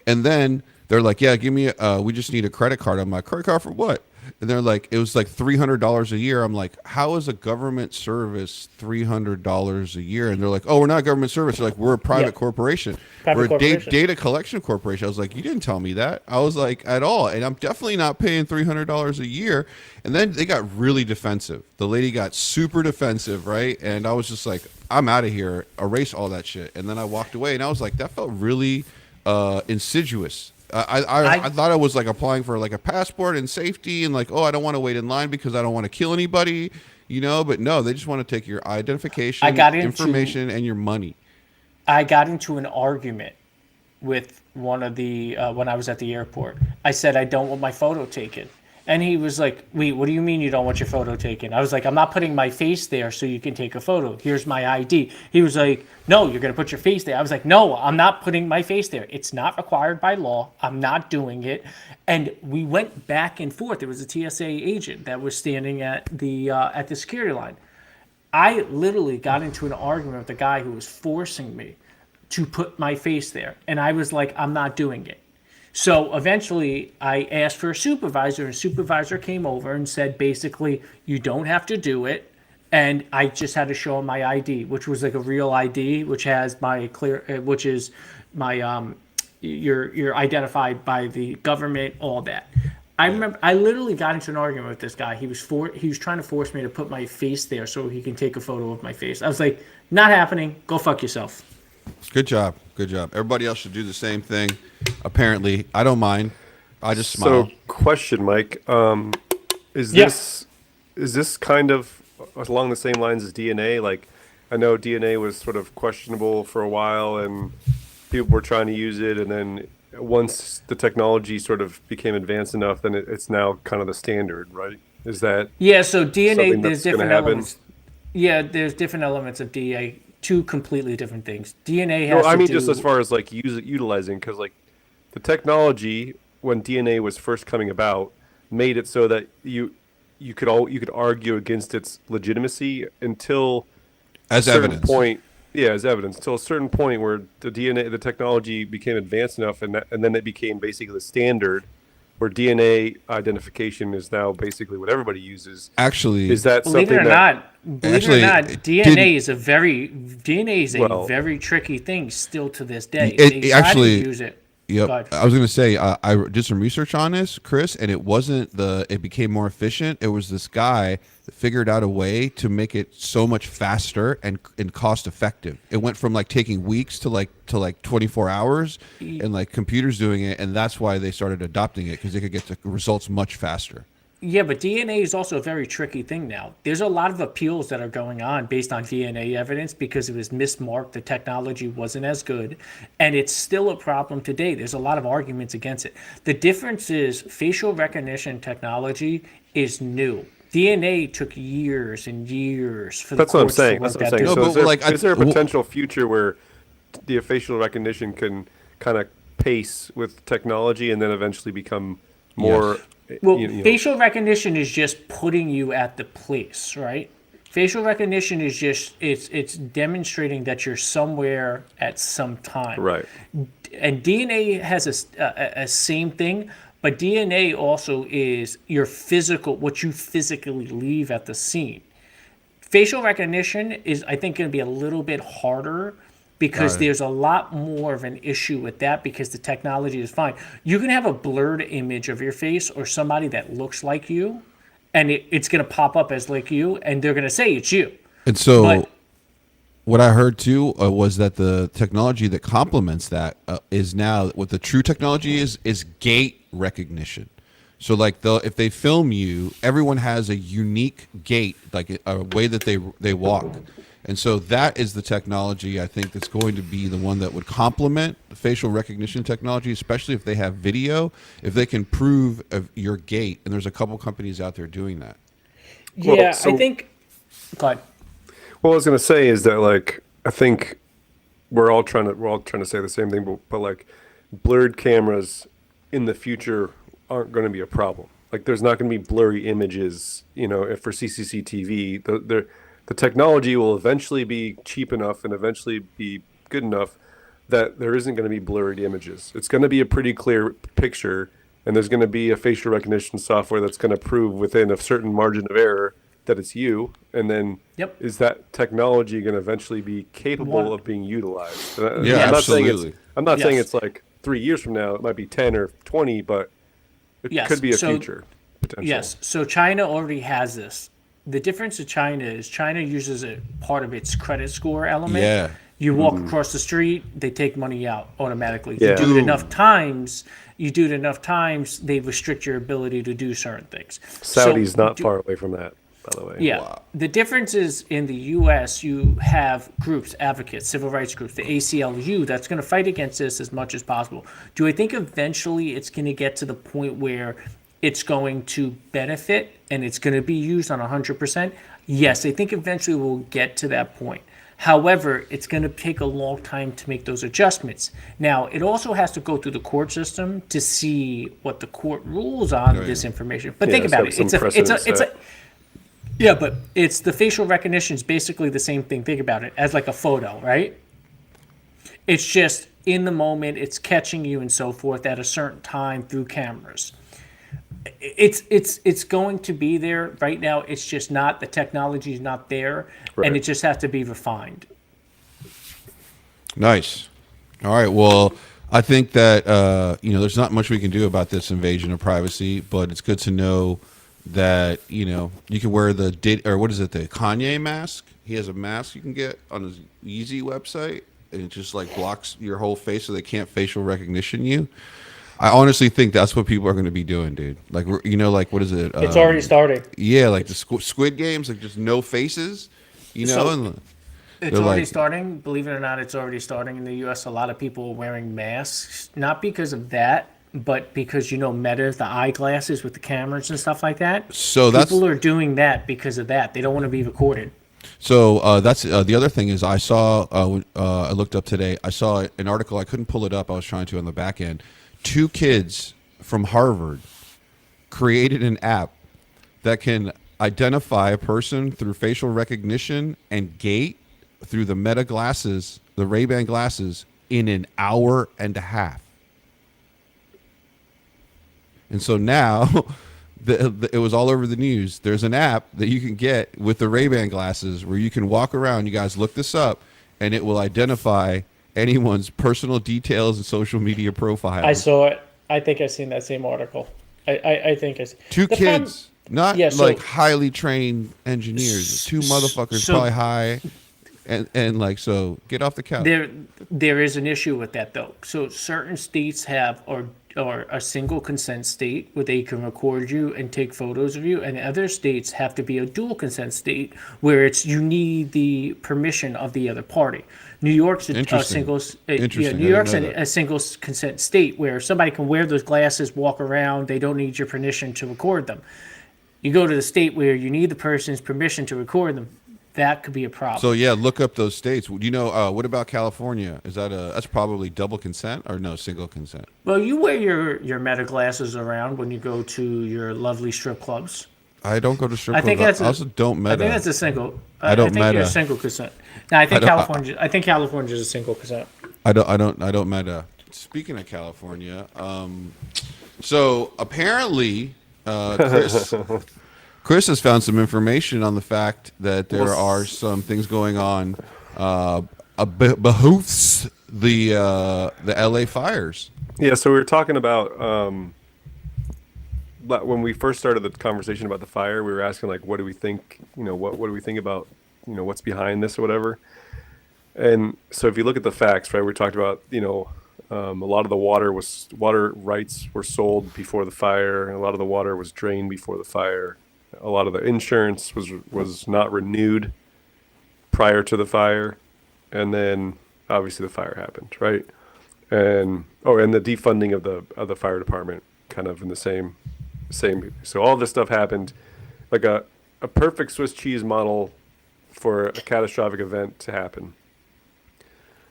S2: And then they're like, "Yeah, give me. We just need a credit card." I'm like, "Credit card for what?" And they're like, "It was like $300 a year." I'm like, "How is a government service $300 a year?" And they're like, "Oh, we're not a government service." They're like, "We're a private corporation. We're a data collection corporation." I was like, "You didn't tell me that." I was like, "At all." And I'm definitely not paying $300 a year. And then they got really defensive. The lady got super defensive, right? And I was just like, "I'm out of here. Erase all that shit." And then I walked away, and I was like, that felt really insidious. I thought I was like applying for like a passport and safety and like, oh, I don't want to wait in line because I don't want to kill anybody, you know. But no, they just want to take your identification, information, and your money.
S4: I got into an argument with one of the when I was at the airport. I said I don't want my photo taken. And he was like, wait, what do you mean you don't want your photo taken? I was like, I'm not putting my face there so you can take a photo. Here's my ID. He was like, no, you're going to put your face there. I was like, no, I'm not putting my face there. It's not required by law. I'm not doing it. And we went back and forth. There was a TSA agent that was standing at the security line. I literally got into an argument with the guy who was forcing me to put my face there. And I was like, I'm not doing it. So eventually I asked for a supervisor, and a supervisor came over and said, basically, you don't have to do it. And I just had to show him my ID, which was like a real ID, which has my which is my, you're identified by the government, all that. I remember I literally got into an argument with this guy. He was trying to force me to put my face there so he can take a photo of my face. I was like, not happening. Go fuck yourself.
S2: Good job. Good job. Everybody else should do the same thing. Apparently, I don't mind. I just smile.
S3: So, question, Mike. Is this kind of along the same lines as DNA? Like, I know DNA was sort of questionable for a while, and people were trying to use it, and then once the technology sort of became advanced enough, then it's now kind of the standard, right? Is that
S4: so DNA? There's different elements. Yeah, there's different elements of DNA. Two completely different things. DNA has.
S3: No, I mean just as far as like utilizing, because like the technology when DNA was first coming about made it so that you could argue against its legitimacy until
S2: as
S3: a certain
S2: evidence.
S3: Point. Yeah, as evidence until a certain point where the technology became advanced enough, and then it became basically the standard. Where DNA identification is now basically what everybody uses.
S2: Actually,
S3: is that
S4: believe
S3: something
S4: it or not? Believe it or not, DNA is a very tricky thing still to this day. They actually use it.
S2: Yep. I was going to say I did some research on this, Chris, and it wasn't it became more efficient. It was this guy that figured out a way to make it so much faster and cost effective. It went from like taking weeks to like 24 hours, and like computers doing it, and that's why they started adopting it, because they could get the results much faster.
S4: Yeah, but DNA is also a very tricky thing now. There's a lot of appeals that are going on based on DNA evidence because it was mismarked, the technology wasn't as good, and it's still a problem today. There's a lot of arguments against it. The difference is facial recognition technology is new. DNA took years and years for the courts to work that through.
S3: So is there a potential future where the facial recognition can kind of pace with technology and then eventually become more...
S4: Yes. Well, facial recognition is just putting you at the place, right? Facial recognition is just it's demonstrating that you're somewhere at some time.
S3: Right.
S4: And DNA has a same thing, but DNA also is your physical, what you physically leave at the scene. Facial recognition is, I think, going to be a little bit harder because there's a lot more of an issue with that because the technology is fine. You can have a blurred image of your face or somebody that looks like you, and it's going to pop up as like you, and they're going to say it's you.
S2: And so what I heard too was that the technology that complements that is now, what the true technology is gait recognition. So like if they film you, everyone has a unique gait, like a way that they walk. And so that is the technology, I think, that's going to be the one that would complement the facial recognition technology, especially if they have video, if they can prove your gait. And there's a couple companies out there doing that.
S4: Yeah, I think... Go ahead.
S3: What I was going to say is that, like, I think we're all trying to say the same thing, but like, blurred cameras in the future aren't going to be a problem. Like, there's not going to be blurry images, for CCTV. The technology will eventually be cheap enough and eventually be good enough that there isn't going to be blurred images. It's going to be a pretty clear picture, and there's going to be a facial recognition software that's going to prove within a certain margin of error that it's you. And then is that technology going to eventually be capable of being utilized?
S2: Yeah, absolutely.
S3: I'm not saying it's like 3 years from now. It might be 10 or 20, but it could be a future potential.
S4: Yes. So China already has this. The difference with China is China uses a part of its credit score element You walk across the street, they take money out automatically.
S3: Yeah.
S4: You do it enough times, they restrict your ability to do certain things.
S3: Saudi's not far away from that, by the way.
S4: Yeah.
S2: Wow.
S4: The difference is in the U.S., you have groups, advocates, civil rights groups, the ACLU, that's going to fight against this as much as possible. Do I think eventually it's going to get to the point where it's going to benefit and it's going to be used on 100%? Yes, I think eventually we'll get to that point. However, it's going to take a long time to make those adjustments. Now, it also has to go through the court system to see what the court rules on this information. But think about it. Yeah, but it's the facial recognition is basically the same thing. Think about it as like a photo, right? It's just in the moment, it's catching you and so forth at a certain time through cameras. It's going to be there right now. It's just not, the technology is not there, and it just has to be refined.
S2: Nice. All right. Well, I think that there's not much we can do about this invasion of privacy, but it's good to know that you can wear the the Kanye mask. He has a mask you can get on his Yeezy website, and it just like blocks your whole face so they can't facial recognition you. I honestly think that's what people are going to be doing, dude. Like, like what is it?
S4: It's already starting.
S2: Yeah, like the Squid Games, like just no faces.
S4: So, it's already starting. Believe it or not, it's already starting in the U.S. A lot of people are wearing masks, not because of that, but because Meta, the eyeglasses with the cameras and stuff like that.
S2: So
S4: people are doing that because of that. They don't want to be recorded.
S2: So that's the other thing is I saw. I looked up today. I saw an article. I couldn't pull it up. I was trying to on the back end. 2 kids from Harvard created an app that can identify a person through facial recognition and gait through the Meta glasses, the Ray-Ban glasses, in an hour and a half. And so now, it was all over the news. There's an app that you can get with the Ray-Ban glasses where you can walk around. You guys look this up, and it will identify anyone's personal details and social media profiles.
S4: I saw it. I think I've seen that same article. I think it's
S2: 2 kids, not like highly trained engineers. 2 motherfuckers, probably high, and like so. Get off the couch.
S4: There is an issue with that though. So certain states have or a single consent state where they can record you and take photos of you, and other states have to be a dual consent state where you need the permission of the other party. New York's a single. New York's a single consent state where somebody can wear those glasses, walk around. They don't need your permission to record them. You go to the state where you need the person's permission to record them. That could be a problem.
S2: So yeah, look up those states. What about California? Is that's probably double consent or no, single consent?
S4: Well, you wear your Meta glasses around when you go to your lovely strip clubs.
S2: I don't go to strip clubs. I also don't Meta.
S4: I think that's a single.
S2: I don't
S4: think
S2: Meta.
S4: You're a single consent. No, I think California is a single consent.
S2: I don't Meta. Speaking of California, so apparently, Chris has found some information on the fact that there are some things going on behoofs the LA fires.
S3: Yeah, so we were talking about when we first started the conversation about the fire, we were asking like, what do we think? What do we think about what's behind this or whatever? And so if you look at the facts, right, we talked about a lot of the water rights were sold before the fire, and a lot of the water was drained before the fire. A lot of the insurance was not renewed prior to the fire, and then obviously the fire happened, right? And the defunding of the fire department, kind of in the same. So all this stuff happened, like a perfect Swiss cheese model for a catastrophic event to happen.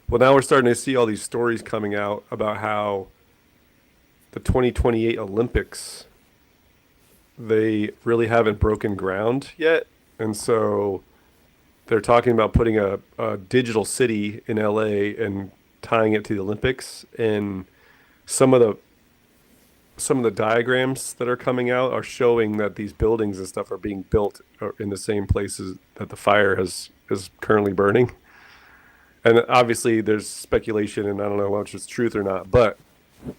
S3: Well, now we're starting to see all these stories coming out about how the 2028 Olympics, they really haven't broken ground yet. And so they're talking about putting a digital city in LA and tying it to the Olympics. And some of the diagrams that are coming out are showing that these buildings and stuff are being built in the same places that the fire is currently burning. And obviously there's speculation, and I don't know how much it's truth or not, but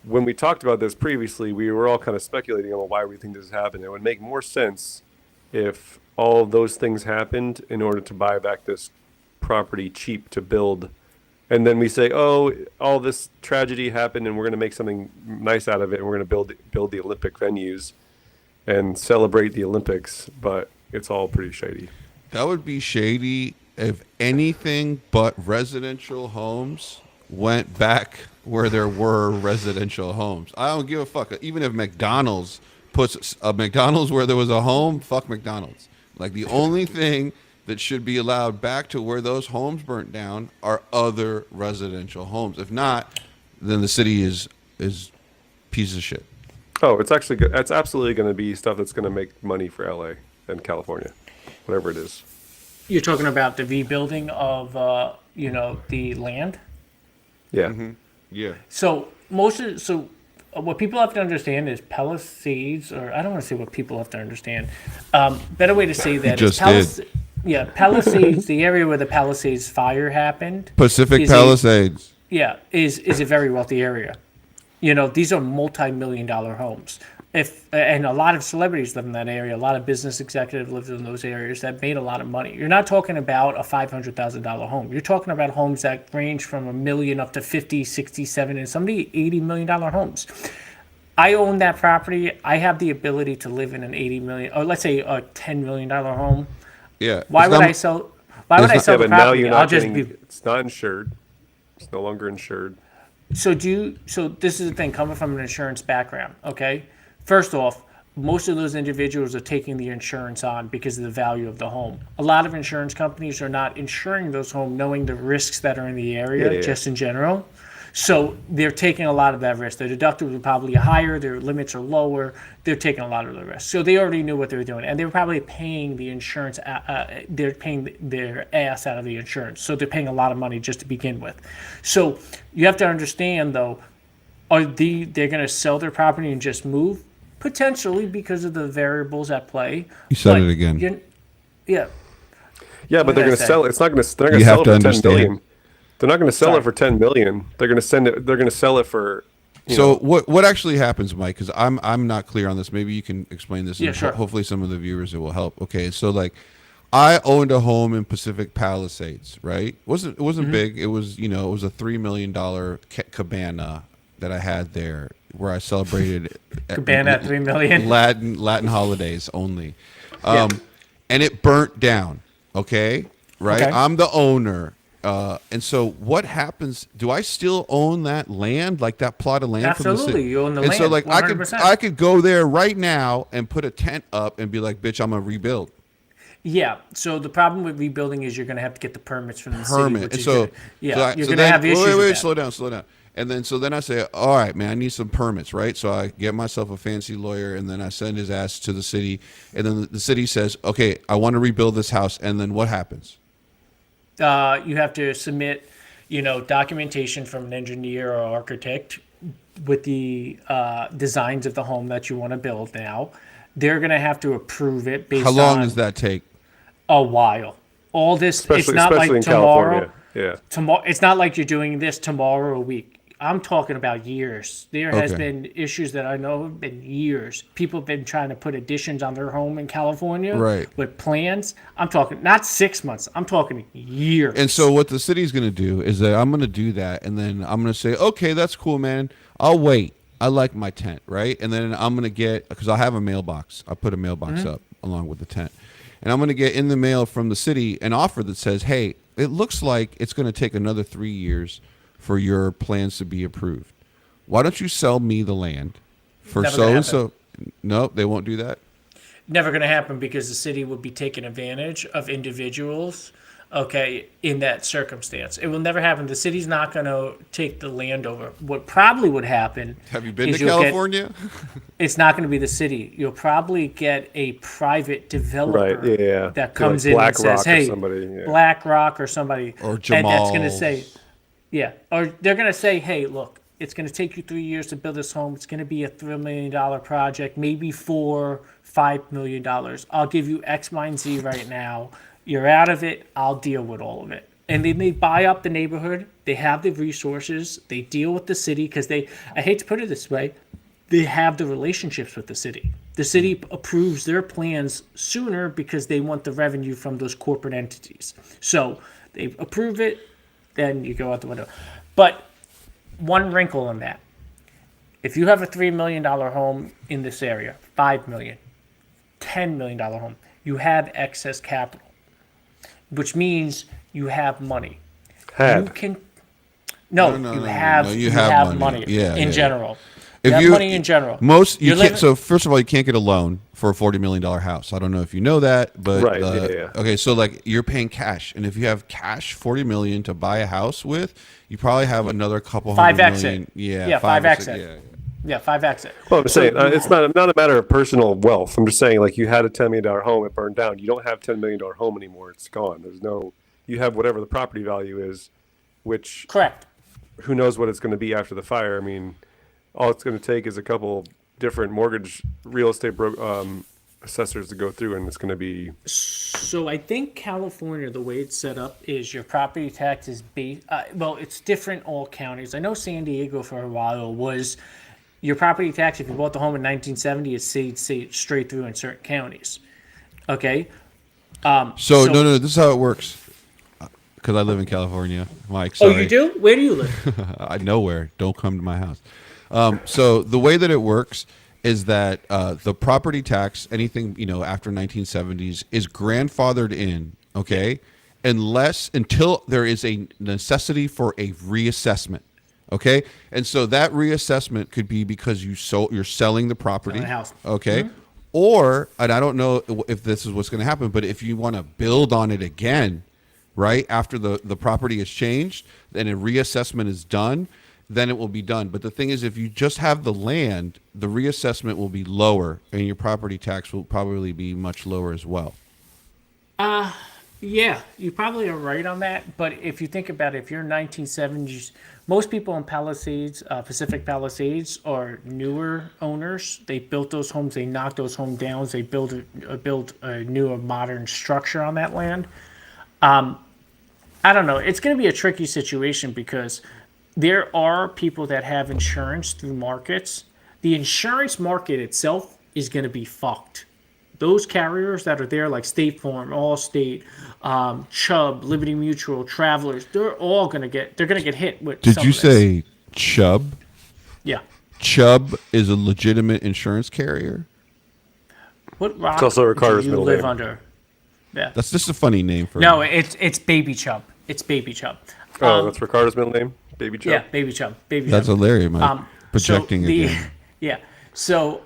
S3: when we talked about this previously, we were all kind of speculating on why we think this happened. It would make more sense if all of those things happened in order to buy back this property cheap to build and then we say, oh, all this tragedy happened, and we're going to make something nice out of it, and we're going to build the Olympic venues and celebrate the Olympics, but it's all pretty shady.
S2: That would be shady if anything but residential homes went back where there were residential homes. I don't give a fuck. Even if McDonald's puts a McDonald's where there was a home, fuck McDonald's. Like, the only thing that should be allowed back to where those homes burnt down are other residential homes. If not, then the city is piece of shit.
S3: Oh, it's actually good. That's absolutely going to be stuff that's going to make money for LA and California, whatever it is.
S4: You're talking about the rebuilding of, the land.
S3: Yeah.
S2: Mm-hmm. Yeah.
S4: So what people have to understand is Palisades, or I don't want to say what people have to understand. Better way to say that is Palisades, the area where the Palisades fire happened.
S2: Pacific Palisades.
S4: Is a very wealthy area. These are multi-million-dollar homes. And a lot of celebrities live in that area. A lot of business executives live in those areas that made a lot of money. You're not talking about a $500,000 home. You're talking about homes that range from $1 million up to 50, 60, 70, and some $80 million homes. I own that property. I have the ability to live in an $80 million, or let's say a $10 million home.
S2: Yeah.
S4: Why would I sell the property?
S3: It's not insured. It's no longer insured.
S4: So this is the thing, coming from an insurance background, okay? First off, most of those individuals are taking the insurance on because of the value of the home. A lot of insurance companies are not insuring those homes knowing the risks that are in the area, just in general. So they're taking a lot of that risk. Their deductibles are probably higher, their limits are lower, they're taking a lot of the risk. So they already knew what they were doing, and they were probably paying the insurance, they're paying their ass out of the insurance. So they're paying a lot of money just to begin with. So you have to understand, though, they're going to sell their property and just move? Potentially, because of the variables at play.
S2: You said it again.
S3: Yeah, but they're going to sell. It's not going to. They're going
S2: to
S3: sell it for
S2: understand.
S3: 10 million. They're not going to sell it for 10 million. They're going to send it. They're going to sell it for.
S2: What actually happens, Mike? Because I'm not clear on this. Maybe you can explain this.
S4: Yeah, sure.
S2: Hopefully, some of the viewers it will help. Okay, so like, I owned a home in Pacific Palisades. Right? It wasn't big. It was it was a $3 million cabana that I had there, where I celebrated
S4: cabana at $3 million
S2: Latin holidays only, and it burnt down. Okay, right?
S4: Okay.
S2: I'm the owner, and so what happens? Do I still own that land, like that plot of land?
S4: Absolutely,
S2: from the city?
S4: You own the
S2: and
S4: land.
S2: So like
S4: 100%.
S2: I could go there right now and put a tent up and be like, bitch, I'm gonna rebuild.
S4: Yeah. So the problem with rebuilding is you're going to have to get the permits from the city.
S2: And so
S4: you're going to have issues.
S2: Wait,
S4: with
S2: slow down. And then I say, all right, man, I need some permits, right? So I get myself a fancy lawyer, and then I send his ass to the city, and then the city says, okay, I want to rebuild this house, and then what happens?
S4: You have to submit, documentation from an engineer or architect with the designs of the home that you want to build now. They're going to have to approve it based on...
S2: How long does that take?
S4: A while. All this,
S3: especially,
S4: it's not like
S3: in
S4: tomorrow.
S3: California.
S4: Tomorrow, it's not like you're doing this tomorrow or a week. I'm talking about years. There has been issues that I know have been years. People have been trying to put additions on their home in California with plans. I'm talking not 6 months. I'm talking years.
S2: And so what the city's going to do is that I'm going to do that, and then I'm going to say, okay, that's cool, man. I'll wait. I like my tent, right? And then I'm going to get, because I'll have a mailbox. I'll put a mailbox up along with the tent. And I'm going to get in the mail from the city an offer that says, hey, it looks like it's going to take another 3 years for your plans to be approved. Why don't you sell me the land for so-and-so? No, they won't do that?
S4: Never going to happen, because the city would be taking advantage of individuals, in that circumstance. It will never happen. The city's not going to take the land over. What probably would happen...
S2: Have you been to California?
S4: It's not going to be the city. You'll probably get a private developer that comes in and says, hey, BlackRock or somebody.
S2: Or Jamal.
S4: And that's going to say... Yeah, or they're going to say, hey, look, it's going to take you 3 years to build this home. It's going to be a $3 million project, maybe $5 million. I'll give you X, Y, and Z right now. You're out of it. I'll deal with all of it. And then they buy up the neighborhood. They have the resources. They deal with the city because I hate to put it this way, they have the relationships with the city. The city approves their plans sooner because they want the revenue from those corporate entities. So they approve it. then you go out the window. But one wrinkle in that. If you have a $3 million home in this area, $5 million, $10 million home, you have excess capital, which means you have money. You can you have money in general. You have money in general.
S2: So first of all, you can't get a loan for a $40 million house. I don't know if you know that, but
S3: Right,
S2: okay, so like you're paying cash, and if you have cash $40 million to buy a house with, you probably have another couple hundred million.
S4: Yeah, 5x it. Yeah, 5x it.
S3: Well, I'm saying it's not a matter of personal wealth. I'm just saying, like, you had a $10 million home, it burned down. You don't have $10 million home anymore. It's gone. You have whatever the property value is, which
S4: correct.
S3: Who knows what it's going to be after the fire? I mean, all it's going to take is a couple different mortgage real estate assessors to go through, and it's going to be.
S4: So I think California, the way it's set up is your property tax is based. Well, it's different all counties. I know San Diego for a while was your property tax. If you bought the home in 1970, it's stayed straight through in certain counties. Okay.
S2: So no, this is how it works. Because I live in California, Mike. Sorry.
S4: Oh, you do? Where do you live?
S2: I nowhere. Don't come to my house. So the way that it works is that the property tax, anything after 1970s, is grandfathered in. Okay, until there is a necessity for a reassessment. Okay, and so that reassessment could be because you're selling the property.
S4: Selling a house.
S2: Okay. Mm-hmm. Or, and I don't know if this is what's going to happen, but if you want to build on it again, right after the property is changed, then a reassessment is done, then it will be done. But the thing is, if you just have the land, the reassessment will be lower, and your property tax will probably be much lower as well.
S4: Yeah, you probably are right on that. But if you think about it, if you're 1970s, most people in Palisades, Pacific Palisades, are newer owners. They built those homes. They knocked those homes down. They built a newer, modern structure on that land. I don't know. It's going to be a tricky situation because there are people that have insurance through markets. The insurance market itself is going to be fucked. Those carriers that are there, like State Farm, Allstate, Chubb, Liberty Mutual, Travelers, they're going to get hit with.
S2: Did you say Chubb?
S4: Yeah.
S2: Chubb is a legitimate insurance carrier?
S4: What rock
S3: it's also Ricardo's
S4: do you
S3: middle
S4: live
S3: name.
S4: under? Yeah.
S2: That's just a funny name for.
S4: No, it's Baby Chubb. It's Baby Chubb.
S3: That's Ricardo's middle name, Baby Chubb.
S4: Yeah, Baby Chubb.
S2: That's hilarious, Mike. Projecting again.
S4: Yeah. So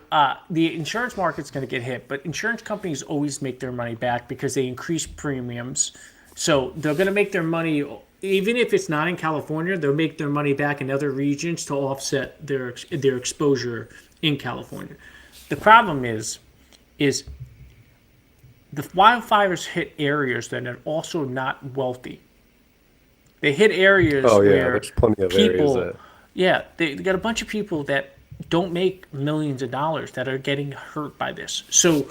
S4: the insurance market's going to get hit, but insurance companies always make their money back because they increase premiums. So they're going to make their money, even if it's not in California, they'll make their money back in other regions to offset their exposure in California. The problem is the wildfires hit areas that are also not wealthy. They hit areas where
S3: there's plenty of
S4: people,
S3: areas that.
S4: Yeah, they got a bunch of people that don't make millions of dollars that are getting hurt by this. So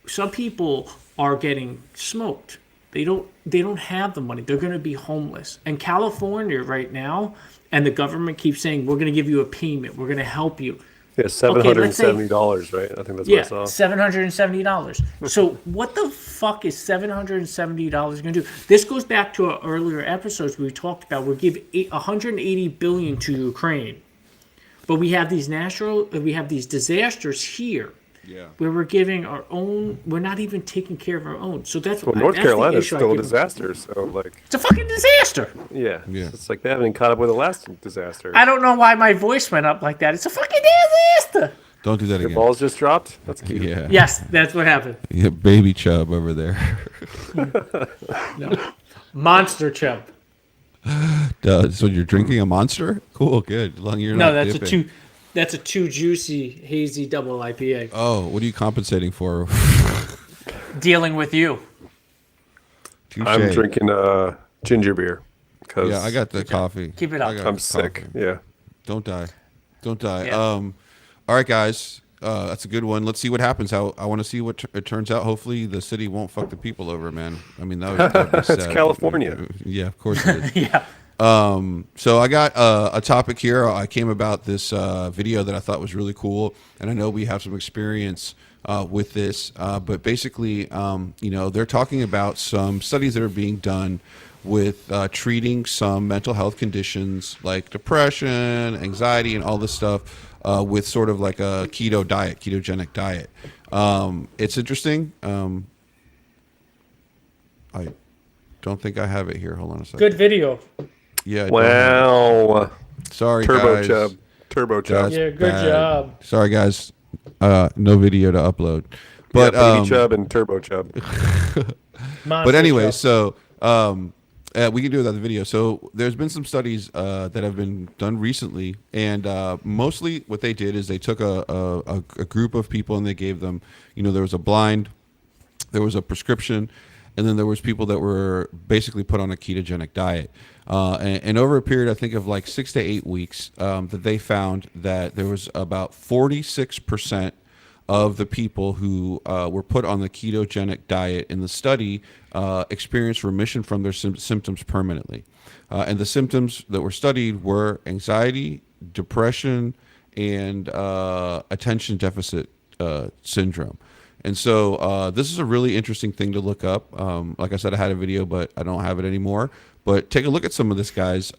S4: some people are getting smoked. They don't have the money. They're going to be homeless. And California right now, and the government keeps saying, we're going to give you a payment. We're going to help you.
S3: Yeah, $770, right? I think that's what I saw.
S4: $770. So what the fuck is $770 going to do? This goes back to our earlier episodes where we talked about we'll give $180 billion to Ukraine. But we have these disasters here where we're giving our own, we're not even taking care of our own. So that's
S3: what North Carolina is still a disaster. So
S4: it's a fucking disaster.
S3: Yeah. It's like they haven't caught up with the last disaster.
S4: I don't know why my voice went up like that. It's a fucking disaster.
S2: Don't do that again.
S3: Your balls just dropped? That's cute.
S2: Yeah.
S4: Yes, that's what happened.
S2: Yeah, Baby Chubb over there.
S4: No. Monster Chubb.
S2: So you're drinking a Monster? Cool, good. As long as you're not dipping.
S4: That's a too juicy hazy double IPA.
S2: Oh, what are you compensating for?
S4: Dealing with you.
S2: Touché.
S3: I'm drinking ginger beer.
S2: Yeah, I got the coffee.
S4: Keep it up.
S3: I'm sick. Yeah.
S2: Don't die. Yeah.
S3: Yeah.
S2: All right, guys. That's a good one. Let's see what happens. I want to see what it turns out. Hopefully, the city won't fuck the people over, man. I mean, that would be sad.
S3: It's California.
S2: Yeah, of course it is.
S4: Yeah.
S2: So I got a topic here. I came about this video that I thought was really cool, and I know we have some experience with this, but basically, they're talking about some studies that are being done with treating some mental health conditions like depression, anxiety, and all this stuff with sort of like a ketogenic diet. It's interesting. I don't think I have it here. Hold on a second.
S4: Good video.
S2: Yeah.
S3: Wow.
S2: Sorry,
S3: Turbo
S2: guys.
S3: Chub. Turbo Chub.
S4: Yeah, good
S2: Bad.
S4: job.
S2: Sorry, guys. No video to upload. But
S3: Baby Chub and Turbo Chub.
S2: but anyway, so we can do without the video. So there's been some studies that have been done recently, and mostly what they did is they took a group of people and they gave them, there was a blind, there was a prescription, and then there was people that were basically put on a ketogenic diet. And over a period, I think of like 6 to 8 weeks, that they found that there was about 46% of the people who were put on the ketogenic diet in the study experienced remission from their symptoms permanently. And the symptoms that were studied were anxiety, depression, and attention deficit syndrome. And so this is a really interesting thing to look up. Like I said, I had a video, but I don't have it anymore. But take a look at some of this, guys.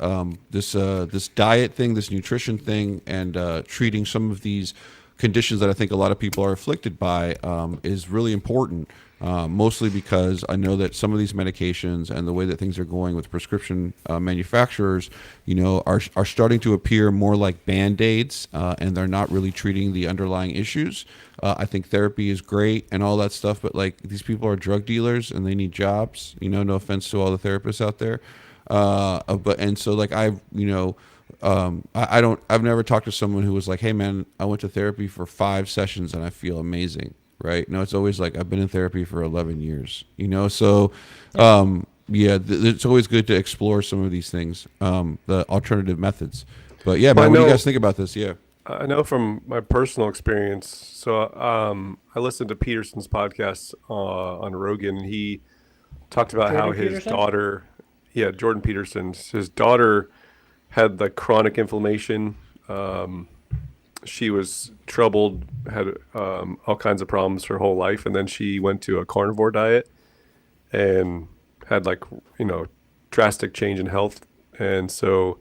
S2: This diet thing, this nutrition thing, and treating some of these conditions that I think a lot of people are afflicted by is really important. Mostly because I know that some of these medications and the way that things are going with prescription manufacturers, are starting to appear more like Band-Aids, and they're not really treating the underlying issues. I think therapy is great and all that stuff, but like these people are drug dealers and they need jobs. No offense to all the therapists out there, I've never talked to someone who was like, hey man, I went to therapy for 5 sessions and I feel amazing. Right. No, it's always like, I've been in therapy for 11 years, so, it's always good to explore some of these things, the alternative methods. But yeah, man, what do you guys think about this? Yeah.
S3: I know from my personal experience. So I listened to Peterson's podcast on Rogan, and he talked about how his daughter, Jordan Peterson's, his daughter had like chronic inflammation. She was troubled, had all kinds of problems her whole life, and then she went to a carnivore diet and had drastic change in health. And so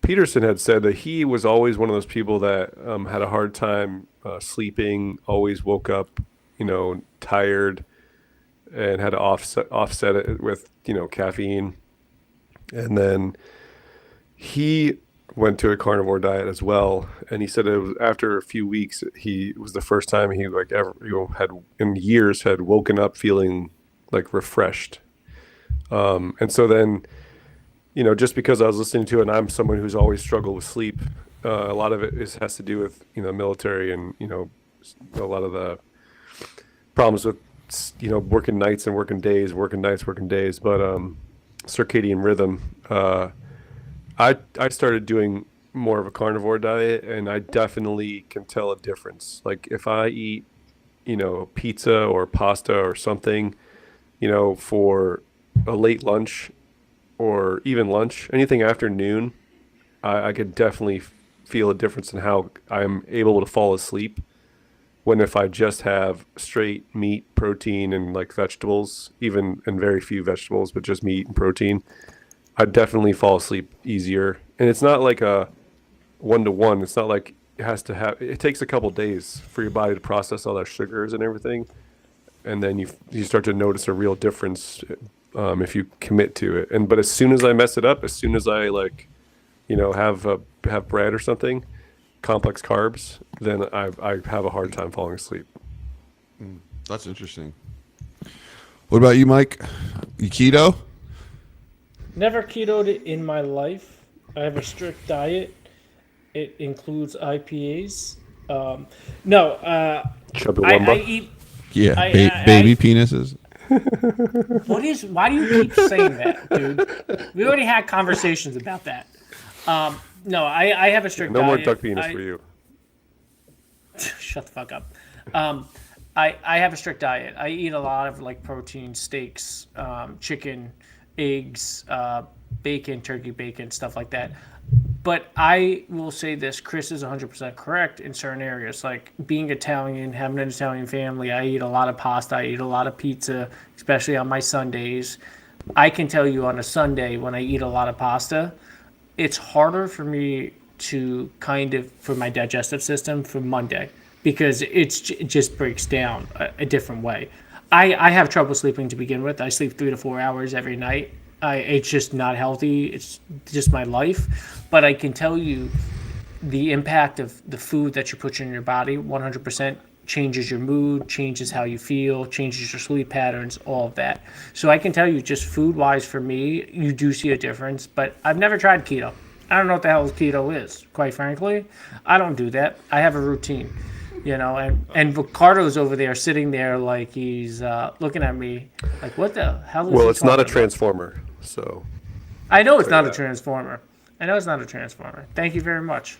S3: Peterson had said that he was always one of those people that had a hard time sleeping, always woke up, tired, and had to offset it with, caffeine. And then he went to a carnivore diet as well, and he said it was after a few weeks, it was the first time he had in years had woken up feeling like refreshed. And so then, just because I was listening to it, and I'm someone who's always struggled with sleep, a lot of it has to do with military and a lot of the problems with working nights and working days, working nights, working days, but circadian rhythm. I started doing more of a carnivore diet, and I definitely can tell a difference. Like if I eat, pizza or pasta or something, for a late lunch or even lunch, anything after noon, I could definitely feel a difference in how I'm able to fall asleep when if I just have straight meat, protein, and like vegetables, even and very few vegetables, but just meat and protein, I definitely fall asleep easier. And it's not like a 1-to-1. It's not like it takes a couple days for your body to process all that sugars and everything. And then you start to notice a real difference if you commit to it. But as soon as I mess it up, as soon as I have bread or something, complex carbs, then I have a hard time falling asleep.
S2: That's interesting. What about you, Mike? You keto?
S4: Never ketoed in my life. I have a strict diet. It includes IPAs. I eat.
S2: Yeah, baby penises.
S4: Why do you keep saying that, dude? We already had conversations about that. No, I have a strict diet.
S3: No more duck penis for you.
S4: Shut the fuck up. I have a strict diet. I eat a lot of like protein, steaks, chicken, eggs, bacon, turkey bacon, stuff like that. But I will say this: Chris is 100% correct in certain areas. Like being Italian, having an Italian family, I eat a lot of pasta. I eat a lot of pizza, especially on my Sundays. I can tell you on a Sunday when I eat a lot of pasta, it's harder for me to for my digestive system for Monday because it just breaks down a different way. I have trouble sleeping to begin with. I sleep 3 to 4 hours every night. It's just not healthy. It's just my life. But I can tell you the impact of the food that you put in your body 100% changes your mood, changes how you feel, changes your sleep patterns, all of that. So I can tell you just food-wise for me, you do see a difference. But I've never tried keto. I don't know what the hell keto is, quite frankly. I don't do that. I have a routine. And Ricardo's over there sitting there like he's looking at me like, what the hell is
S3: Well,
S4: he
S3: it's not a
S4: talking about?
S3: transformer, so.
S4: I know it's not a transformer. Thank you very much.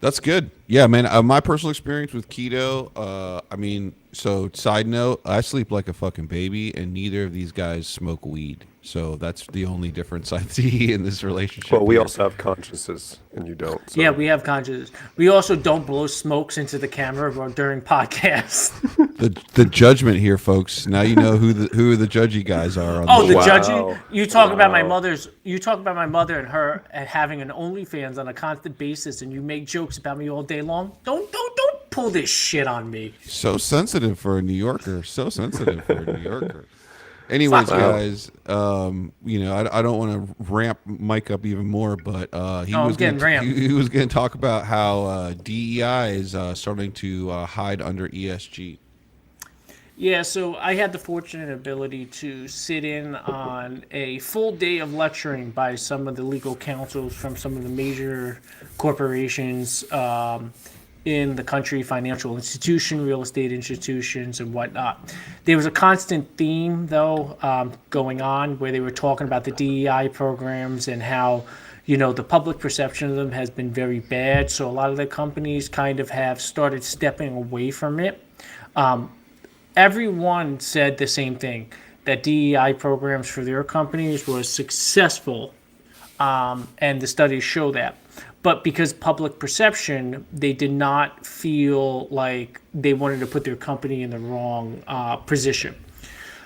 S2: That's good. Yeah, man. My personal experience with keto, so side note, I sleep like a fucking baby, and neither of these guys smoke weed. So that's the only difference I see in this relationship.
S3: Well, we
S2: here.
S3: also have consciences, and you don't. So.
S4: Yeah, we have conscience. We also don't blow smokes into the camera during podcasts.
S2: The judgment here, folks. Now you know who the judgy guys are.
S4: The
S2: show.
S4: judgy. You talk about my mother's. You talk about my mother and her having an OnlyFans on a constant basis, and you make jokes about me all day long. Don't pull this shit on me.
S2: So sensitive for a New Yorker. Anyways, guys, I don't want to ramp Mike up even more, but he was going to talk about how DEI is starting to hide under ESG.
S4: Yeah, so I had the fortunate ability to sit in on a full day of lecturing by some of the legal counsels from some of the major corporations in the country, financial institution, real estate institutions, and whatnot. There was a constant theme, though, going on where they were talking about the DEI programs and how, the public perception of them has been very bad. So a lot of the companies kind of have started stepping away from it. Everyone said the same thing, that DEI programs for their companies was successful, and the studies show that. But because public perception, they did not feel like they wanted to put their company in the wrong position.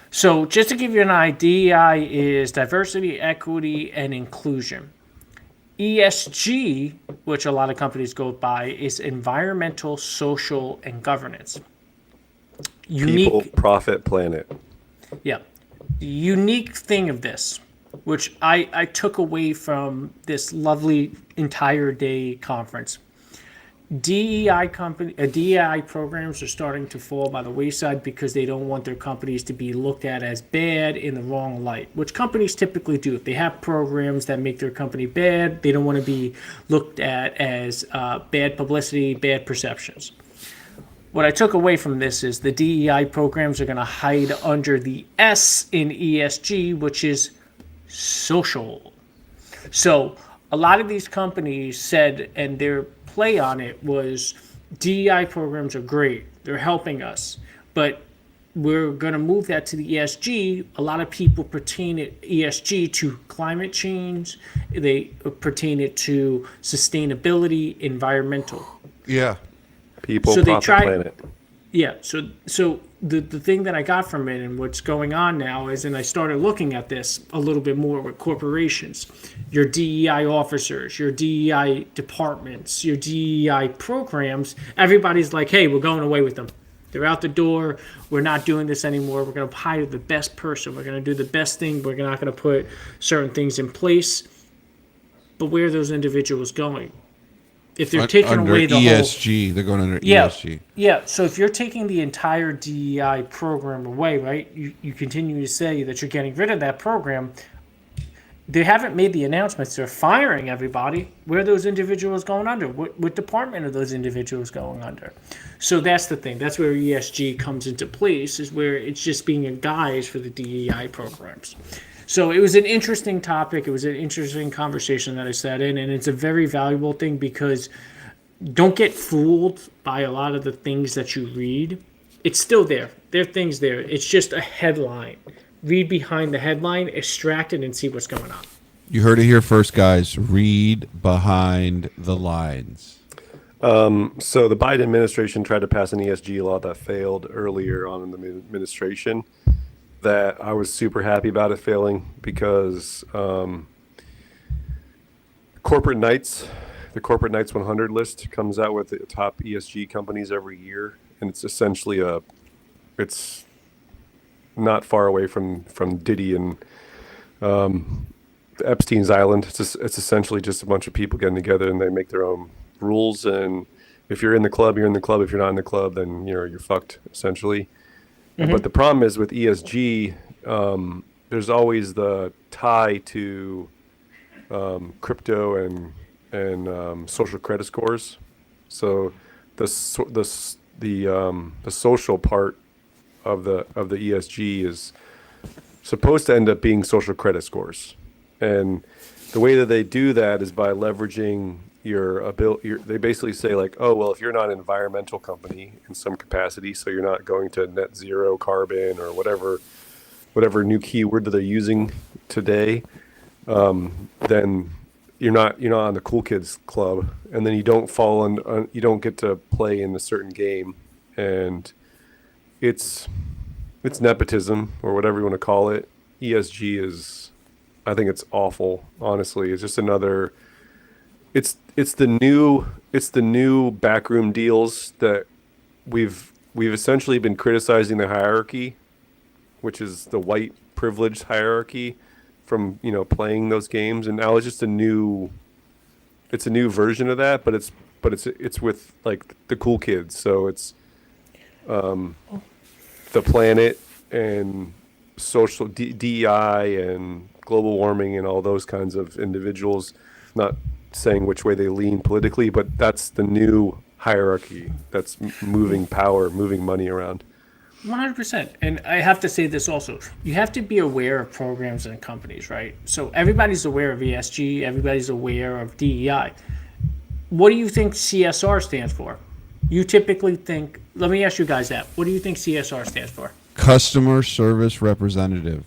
S4: So just to give you an idea, DEI is diversity, equity, and inclusion. ESG, which a lot of companies go by, is environmental, social, and governance.
S3: People, profit, planet.
S4: Yeah. The unique thing of this, which I took away from this lovely entire day conference. DEI programs are starting to fall by the wayside because they don't want their companies to be looked at as bad in the wrong light, which companies typically do. If they have programs that make their company bad, they don't want to be looked at as bad publicity, bad perceptions. What I took away from this is the DEI programs are going to hide under the S in ESG, which is social. So a lot of these companies said, and their play on it was, DEI programs are great. They're helping us. But we're going to move that to the ESG. A lot of people pertain ESG to climate change. They pertain it to sustainability, environmental.
S2: Yeah.
S3: People,
S4: so
S3: profit, planet.
S4: Yeah. So the thing that I got from it and what's going on now is, and I started looking at this a little bit more with corporations, your DEI officers, your DEI departments, your DEI programs, everybody's like, hey, we're going away with them. They're out the door. We're not doing this anymore. We're going to hire the best person. We're going to do the best thing. We're not going to put certain things in place. But where are those individuals going? If they're taking
S2: under
S4: away the
S2: ESG,
S4: whole,
S2: they're going under ESG.
S4: Yeah. So if you're taking the entire DEI program away, right? You continue to say that you're getting rid of that program. They haven't made the announcements. They're firing everybody. Where are those individuals going under? What department are those individuals going under? So that's the thing. That's where ESG comes into place, is where it's just being a guise for the DEI programs. So it was an interesting topic. It was an interesting conversation that I sat in, and it's a very valuable thing because don't get fooled by a lot of the things that you read. It's still there. There are things there. It's just a headline. Read behind the headline, extract it, and see what's going on.
S2: You heard it here first, guys. Read behind the lines.
S3: So the Biden administration tried to pass an ESG law that failed earlier on in the administration. That I was super happy about it failing because Corporate Knights, the Corporate Knights 100 list comes out with the top ESG companies every year, and it's essentially it's not far away from Diddy and Epstein's Island. It's essentially just a bunch of people getting together and they make their own rules. And if you're in the club, you're in the club. If you're not in the club, then you're fucked essentially. Mm-hmm. But the problem is with ESG, there's always the tie to crypto and social credit scores. So the social part of the ESG is supposed to end up being social credit scores. And the way that they do that is by leveraging your ability. They basically say like, oh, well, if you're not an environmental company in some capacity, so you're not going to net zero carbon or whatever new keyword that they're using today, then you're not on the cool kids club, and then you don't fall in, you don't get to play in a certain game, and it's nepotism or whatever you want to call it. ESG is, I think it's awful. Honestly, it's just another. It's the new backroom deals that we've essentially been criticizing the hierarchy, which is the white privileged hierarchy from playing those games, and now it's just a new version of that, but it's with like the cool kids. So it's the planet and social DEI and global warming and all those kinds of individuals, not saying which way they lean politically, but that's the new hierarchy that's moving power, moving money around.
S4: 100%. And I have to say this also. You have to be aware of programs and companies, right? So everybody's aware of ESG. Everybody's aware of DEI. What do you think CSR stands for? You typically think, let me ask you guys that. What do you think CSR stands for?
S2: Customer Service Representative.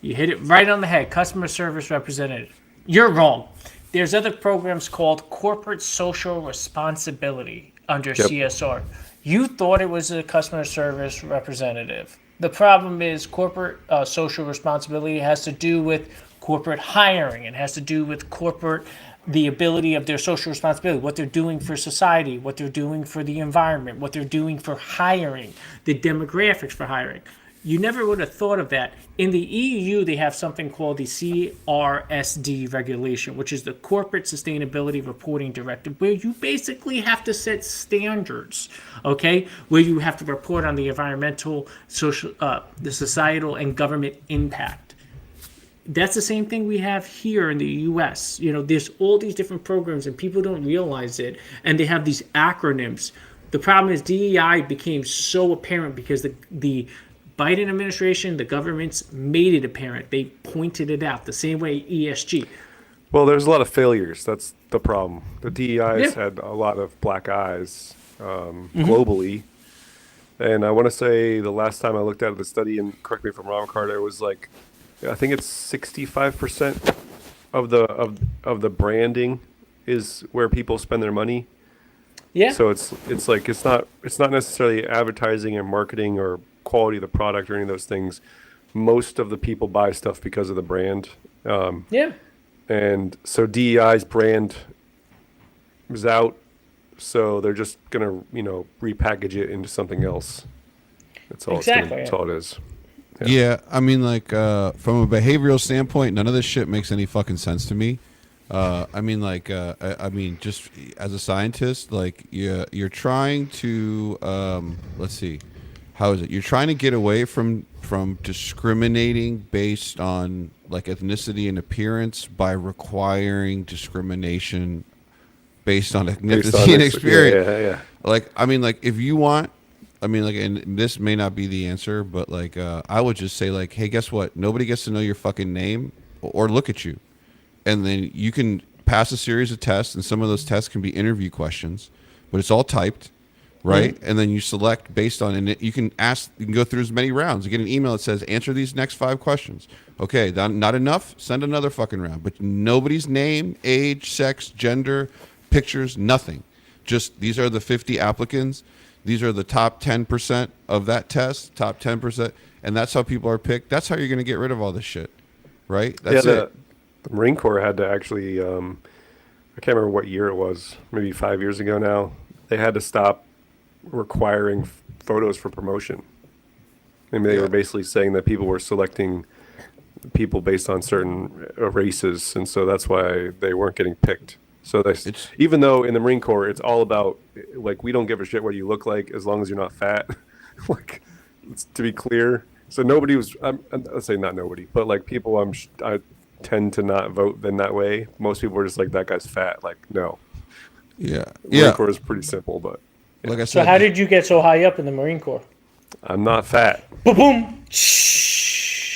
S4: You hit it right on the head. Customer Service Representative. You're wrong. There's other programs called Corporate Social Responsibility under CSR. You thought it was a customer service representative. The problem is corporate social responsibility has to do with corporate hiring. It has to do with the ability of their social responsibility, what they're doing for society, what they're doing for the environment, what they're doing for hiring, the demographics for hiring. You never would have thought of that. In the EU, they have something called the CRSD regulation, which is the Corporate Sustainability Reporting Directive, where you basically have to set standards, okay? Where you have to report on the environmental, social, the societal, and government impact. That's the same thing we have here in the U.S. There's all these different programs, and people don't realize it, and they have these acronyms. The problem is DEI became so apparent because the Biden administration, the governments made it apparent. They pointed it out the same way ESG.
S3: Well, there's a lot of failures. That's the problem. The DEI's had a lot of black eyes globally. And I want to say the last time I looked at the study, and correct me if I'm wrong, Carter, it was like, I think it's 65% of the branding is where people spend their money.
S4: Yeah.
S3: So it's not necessarily advertising and marketing or quality of the product or any of those things. Most of the people buy stuff because of the brand. And so DEI's brand is out, so they're just gonna repackage it into something else. That's all.
S4: Exactly.
S3: That's all it is.
S2: Yeah, I mean, like, from a behavioral standpoint, none of this shit makes any fucking sense to me. I mean, like, just as a scientist, like, you're trying to, let's see, how is it? You're trying to get away from discriminating based on like ethnicity and appearance by requiring discrimination based on ethnicity and experience.
S3: Yeah.
S2: Like, I mean, like, if you want, I mean, like, and this may not be the answer, but like, I would just say like, hey, guess what? Nobody gets to know your fucking name or look at you. And then you can pass a series of tests, and some of those tests can be interview questions, but it's all typed. right? And then you select based on, and you can go through as many rounds. You get an email that says, answer these next 5 questions. Okay, not enough? Send another fucking round. But nobody's name, age, sex, gender, pictures, nothing. Just these are the 50 applicants. These are the top 10% of that test, top 10%. And that's how people are picked. That's how you're going to get rid of all this shit, right? That's it.
S3: The Marine Corps had to actually, I can't remember what year it was, maybe 5 years ago now. They had to stop requiring photos for promotion. I mean, they were basically saying that people were selecting people based on certain races, and so that's why they weren't getting picked. So even though in the Marine Corps it's all about, like, we don't give a shit what you look like as long as you're not fat. Like, to be clear. So nobody was, let's say not nobody, but like people I tend to not vote in that way. Most people were just like, that guy's fat. Like, no.
S2: Yeah.
S3: Marine Corps is pretty simple, but.
S2: Yeah. Like I said,
S4: so how did you get so high up in the Marine Corps?
S3: I'm not fat.
S4: Boom, boom.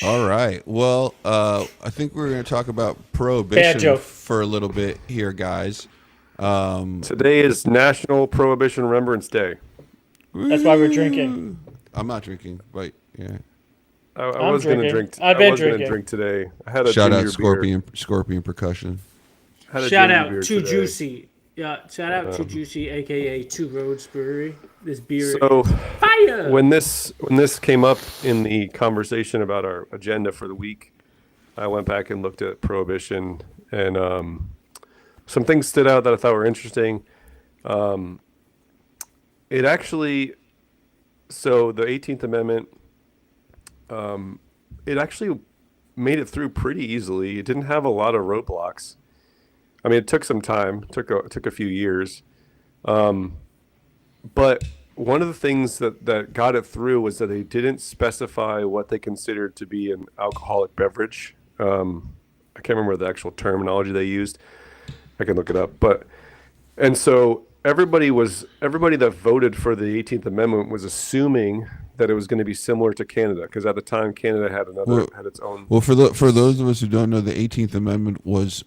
S2: All right. Well, I think we're going to talk about prohibition for a little bit here, guys.
S3: Today is National Prohibition Remembrance Day.
S4: That's why we're drinking.
S2: I'm not drinking, but yeah.
S3: I was going to drink.
S4: I've been drinking.
S3: Drink today. I had a
S2: shout out
S3: Scorpion
S2: Percussion.
S4: Shout out to Juicy. Yeah, shout out to Juicy, aka Two Roads Brewery. This beer,
S3: so
S4: fire.
S3: When this came up in the conversation about our agenda for the week, I went back and looked at prohibition, and some things stood out that I thought were interesting. It actually, so the 18th Amendment, it actually made it through pretty easily. It didn't have a lot of roadblocks. I mean, it took some time, took a few years. But one of the things that got it through was that they didn't specify what they considered to be an alcoholic beverage. I can't remember the actual terminology they used. I can look it up. And so everybody that voted for the 18th Amendment was assuming that it was going to be similar to Canada, because at the time Canada had its own.
S2: Well, for those of us who don't know, the 18th Amendment was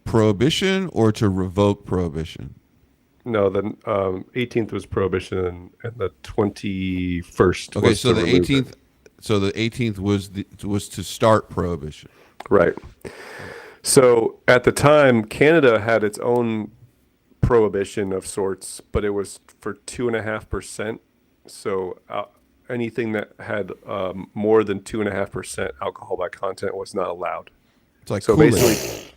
S2: prohibition or to revoke prohibition.
S3: No, the 18th was prohibition, and the 21st.
S2: Okay, so the 18th. So the 18th was to start prohibition.
S3: Right. So at the time, Canada had its own prohibition of sorts, but it was for 2.5%. So anything that had more than 2.5% alcohol by content was not allowed.
S2: It's like
S3: so
S2: Kool-Aid.
S3: basically.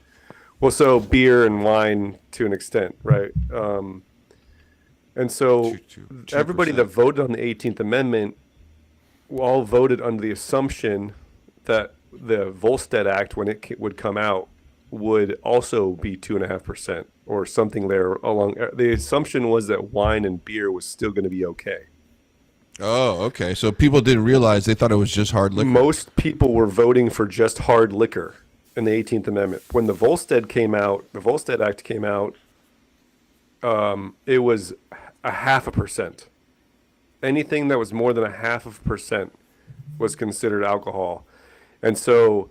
S3: Well, so beer and wine to an extent, right? And so 2%. Everybody that voted on the 18th Amendment all voted under the assumption that the Volstead Act, when it would come out, would also be 2.5% or something there along. The assumption was that wine and beer was still going to be okay.
S2: Oh, okay. So people didn't realize, they thought it was just hard liquor.
S3: Most people were voting for just hard liquor in the 18th Amendment. When the Volstead Act came out, it was 0.5%. Anything that was more than 0.5% was considered alcohol, and so,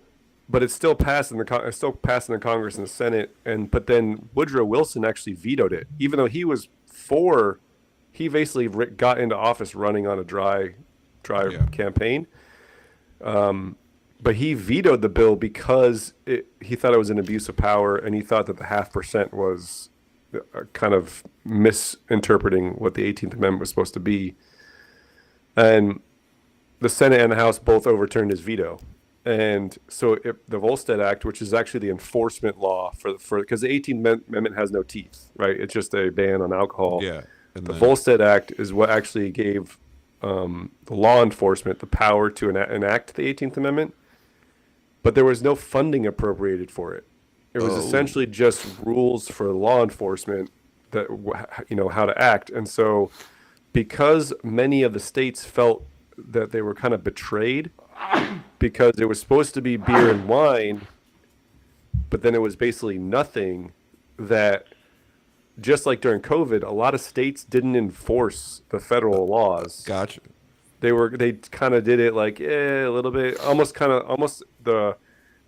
S3: but it still passed in the Congress and the Senate, but then Woodrow Wilson actually vetoed it, even though he was for. He basically got into office running on a dry campaign. But he vetoed the bill because he thought it was an abuse of power, and he thought that the 0.5% was kind of misinterpreting what the 18th Amendment was supposed to be. And the Senate and the House both overturned his veto. And so the Volstead Act, which is actually the enforcement law for because the 18th Amendment has no teeth, right? It's just a ban on alcohol.
S2: Yeah.
S3: The Volstead Act is what actually gave the law enforcement the power to enact the 18th Amendment. But there was no funding appropriated for it. It was essentially just rules for law enforcement that, how to act. And so because many of the states felt that they were kind of betrayed because it was supposed to be beer and wine, but then it was basically nothing, that just like during COVID, a lot of states didn't enforce the federal laws.
S2: Gotcha.
S3: They kind of did it like a little bit, almost the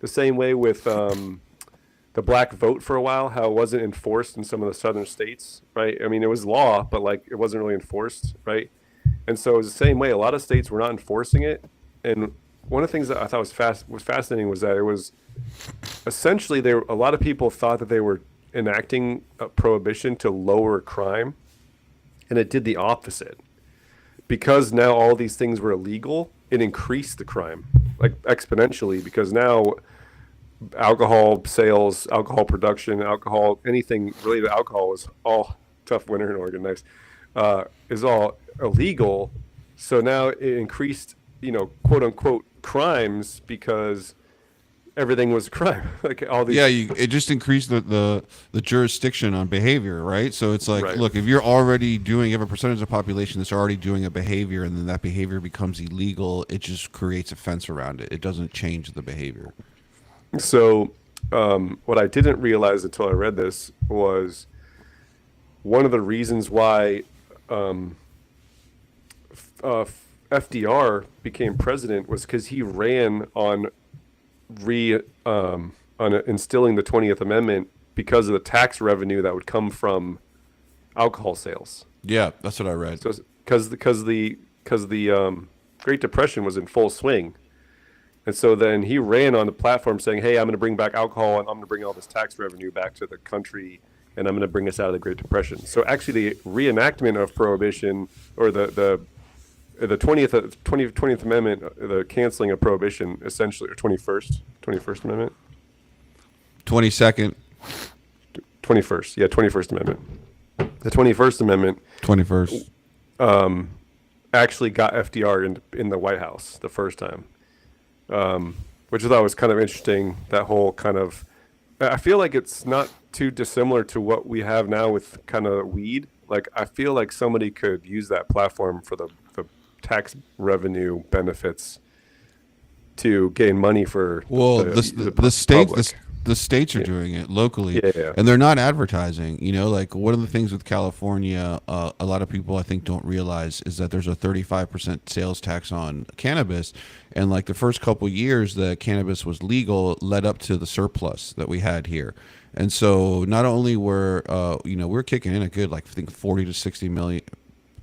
S3: same way with the the black vote for a while, how it wasn't enforced in some of the southern states, right? I mean, it was law, but like it wasn't really enforced, right? And so it was the same way. A lot of states were not enforcing it. And one of the things that I thought was fascinating was that it was essentially a lot of people thought that they were enacting a prohibition to lower crime, and it did the opposite. Because now all these things were illegal, it increased the crime like exponentially, because now alcohol sales, alcohol production, alcohol, anything related to alcohol is all tough winter in Oregon, nice, is all illegal. So now it increased, quote unquote crimes because everything was a crime. Like all these.
S2: Yeah, it just increased the jurisdiction on behavior, right? So it's like,
S3: Right.
S2: look, if you're already you have a percentage of the population that's already doing a behavior, and then that behavior becomes illegal, it just creates a fence around it. It doesn't change the behavior.
S3: So what I didn't realize until I read this was one of the reasons why FDR became president was because he ran on instilling the 20th Amendment because of the tax revenue that would come from alcohol sales.
S2: Yeah, that's what I read.
S3: So because the Great Depression was in full swing. And so then he ran on the platform saying, hey, I'm going to bring back alcohol, and I'm going to bring all this tax revenue back to the country, and I'm going to bring us out of the Great Depression. So actually the reenactment of Prohibition, or the 20th Amendment, the canceling of Prohibition, essentially, or 21st Amendment?
S2: 22nd.
S3: 21st, yeah, 21st Amendment. The 21st Amendment
S2: 21st.
S3: Actually got FDR in the White House the first time. Which I thought was kind of interesting, that whole kind of, I feel like it's not too dissimilar to what we have now with kind of weed. Like, I feel like somebody could use that platform for the tax revenue benefits to gain money for
S2: the states. The states are doing it locally, and they're not advertising. Like one of the things with California, a lot of people I think don't realize is that there's a 35% sales tax on cannabis, and like the first couple years that cannabis was legal led up to the surplus that we had here, and so not only were we're kicking in a good, like, I think 40 to 60 million.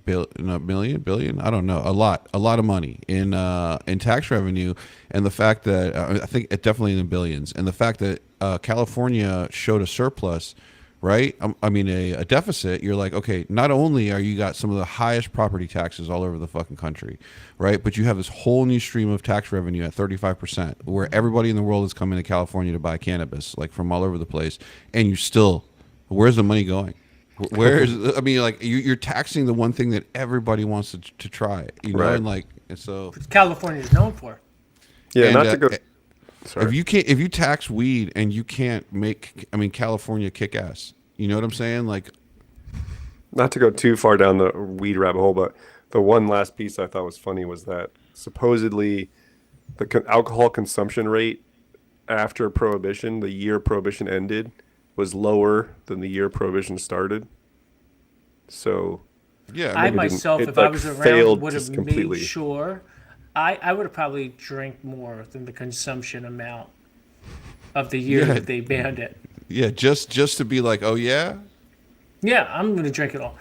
S2: Billion, I don't know, a lot of money in tax revenue, and the fact that I think it definitely in the billions, and the fact that California showed a surplus, right? I mean a deficit. You're like, okay, not only are you got some of the highest property taxes all over the fucking country, right? But you have this whole new stream of tax revenue at 35%, where everybody in the world is coming to California to buy cannabis, like from all over the place, and you still, where's the money going? I mean, like you're taxing the one thing that everybody wants to try,
S3: right.
S2: And like, and so
S4: California is known for.
S3: Yeah,
S2: and,
S3: not to go. Sorry.
S2: If you tax weed and you can't make, California kick ass. You know what I'm saying? Like,
S3: not to go too far down the weed rabbit hole, but the one last piece I thought was funny was that supposedly the alcohol consumption rate after Prohibition, the year Prohibition ended, was lower than the year Prohibition started. So,
S2: yeah,
S4: I myself, if I was around, would have
S3: completely.
S4: made sure. I would have probably drank more than the consumption amount of the year that they banned it.
S2: Yeah, just to be like, oh yeah?
S4: Yeah, I'm going to drink it all.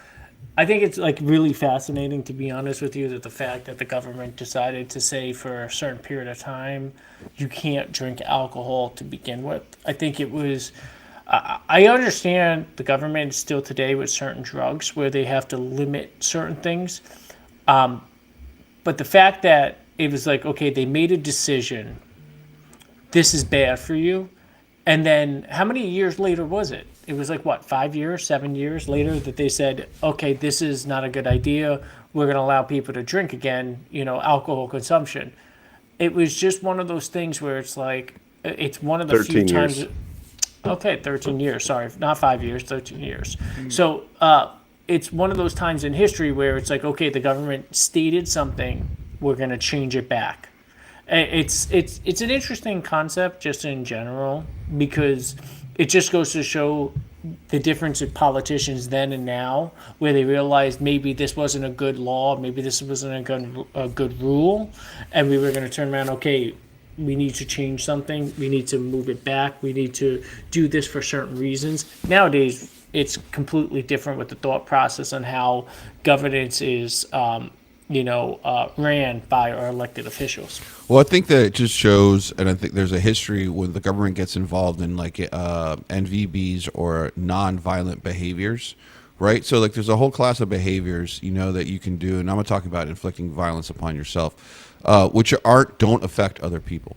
S4: I think it's like really fascinating, to be honest with you, that the fact that the government decided to say for a certain period of time, you can't drink alcohol to begin with. I think it was... I understand the government still today with certain drugs where they have to limit certain things. But the fact that it was like, okay, they made a decision, this is bad for you. And then how many years later was it? It was like, what, 5 years, 7 years later that they said, okay, this is not a good idea. We're going to allow people to drink again, alcohol consumption. It was just one of those things where it's like, it's one of the few times...
S3: years.
S4: Okay, 13 years. Sorry, not 5 years, 13 years. So it's one of those times in history where it's like, okay, the government stated something, we're going to change it back. It's an interesting concept just in general, because it just goes to show the difference in politicians then and now, where they realized maybe this wasn't a good law, maybe this wasn't a good rule, and we were going to turn around, okay, we need to change something, we need to move it back, we need to do this for certain reasons. Nowadays, it's completely different with the thought process on how governance is, ran by our elected officials.
S2: Well, I think that it just shows, and I think there's a history when the government gets involved in like NVBs or non-violent behaviors, right? So like there's a whole class of behaviors, that you can do, and I'm not talking about inflicting violence upon yourself, which don't affect other people.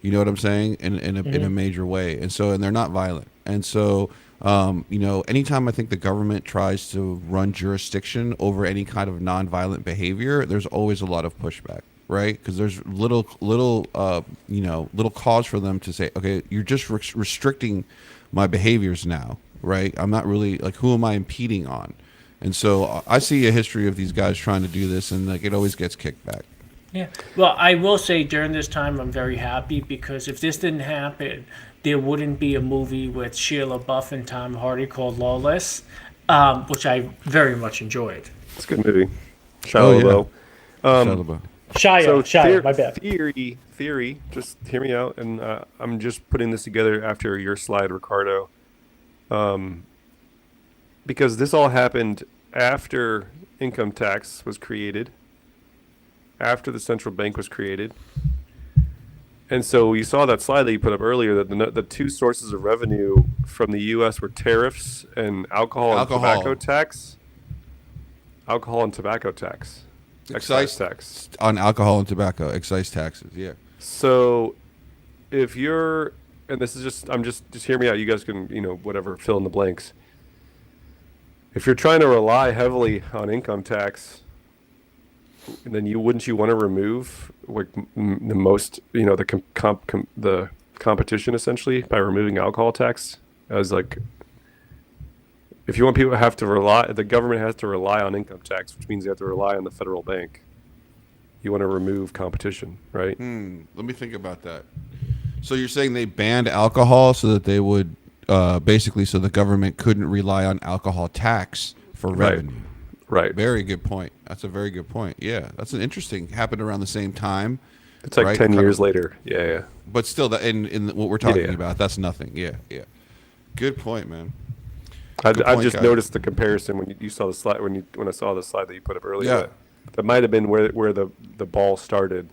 S2: You know what I'm saying? In a major way, and they're not violent, and so. Anytime I think the government tries to run jurisdiction over any kind of nonviolent behavior, there's always a lot of pushback, right? Because there's little cause for them to say, okay, you're just restricting my behaviors now, right? I'm not really like, who am I impeding on? And so I see a history of these guys trying to do this, and like it always gets kicked back.
S4: Yeah. Well, I will say during this time, I'm very happy because if this didn't happen, there wouldn't be a movie with Sheila Buff and Tom Hardy called Lawless, which I very much enjoyed.
S3: It's a good movie. Shia LaBeouf.
S4: Shia, my bad.
S3: Theory, just hear me out, and I'm just putting this together after your slide, Ricardo. Because this all happened after income tax was created, after the central bank was created. And so you saw that slide that you put up earlier that the two sources of revenue from the U.S. were tariffs and alcohol and tobacco tax. Alcohol and tobacco tax. Excise tax.
S2: On alcohol and tobacco, excise taxes, yeah.
S3: So if you're, and this is just hear me out, you guys can, whatever, fill in the blanks. If you're trying to rely heavily on income tax, then wouldn't you want to remove like the most, the competition essentially by removing alcohol tax as like, if you want people to have to rely, the government has to rely on income tax, which means they have to rely on the federal bank. You want to remove competition, right?
S2: Let me think about that. So you're saying they banned alcohol so that they would basically so the government couldn't rely on alcohol tax for revenue.
S3: Right.
S2: Very good point. That's a very good point. Yeah, that's an interesting. Happened around the same time.
S3: It's like 10 years later. Yeah.
S2: But still, that in what we're talking about, that's nothing. Yeah. Good point, man.
S3: I just noticed the comparison when you saw the slide when I saw the slide that you put up earlier.
S2: Yeah.
S3: That might have been where the ball started.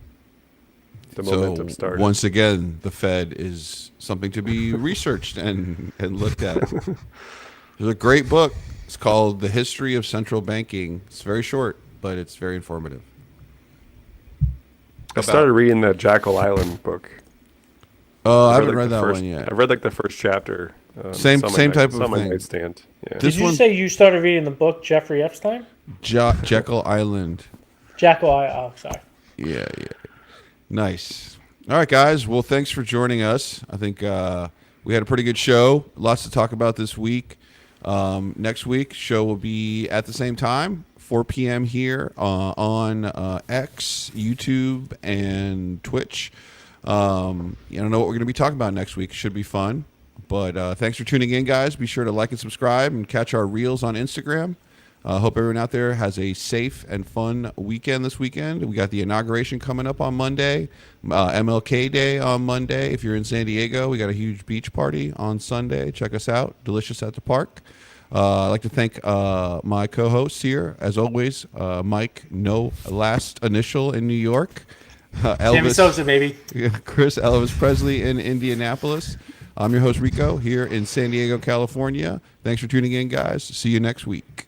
S3: The momentum started.
S2: Once again, the Fed is something to be researched and looked at. There's a great book. It's called The History of Central Banking. It's very short, but it's very informative.
S3: I started reading that Jekyll Island book.
S2: I haven't read that one yet.
S3: I read like the first chapter.
S2: Same type of thing.
S3: Nightstand. Yeah.
S4: Did you say you started reading the book Jeffrey Epstein?
S2: Jekyll Island.
S4: Jekyll Island. Oh, sorry.
S2: Yeah. Nice. All right, guys. Well, thanks for joining us. I think we had a pretty good show. Lots to talk about this week. Next week, show will be at the same time, 4 p.m. here on X, YouTube, and Twitch. I don't know what we're going to be talking about next week. Should be fun. But thanks for tuning in, guys. Be sure to like and subscribe and catch our reels on Instagram. Hope everyone out there has a safe and fun weekend this weekend. We got the inauguration coming up on Monday, MLK Day on Monday. If you're in San Diego, we got a huge beach party on Sunday. Check us out. Delicious at the park. I'd like to thank my co-hosts here, as always, Mike, no last initial in New York.
S4: Sammy Sosa, baby.
S2: Chris Elvis Presley in Indianapolis. I'm your host, Rico, here in San Diego, California. Thanks for tuning in, guys. See you next week.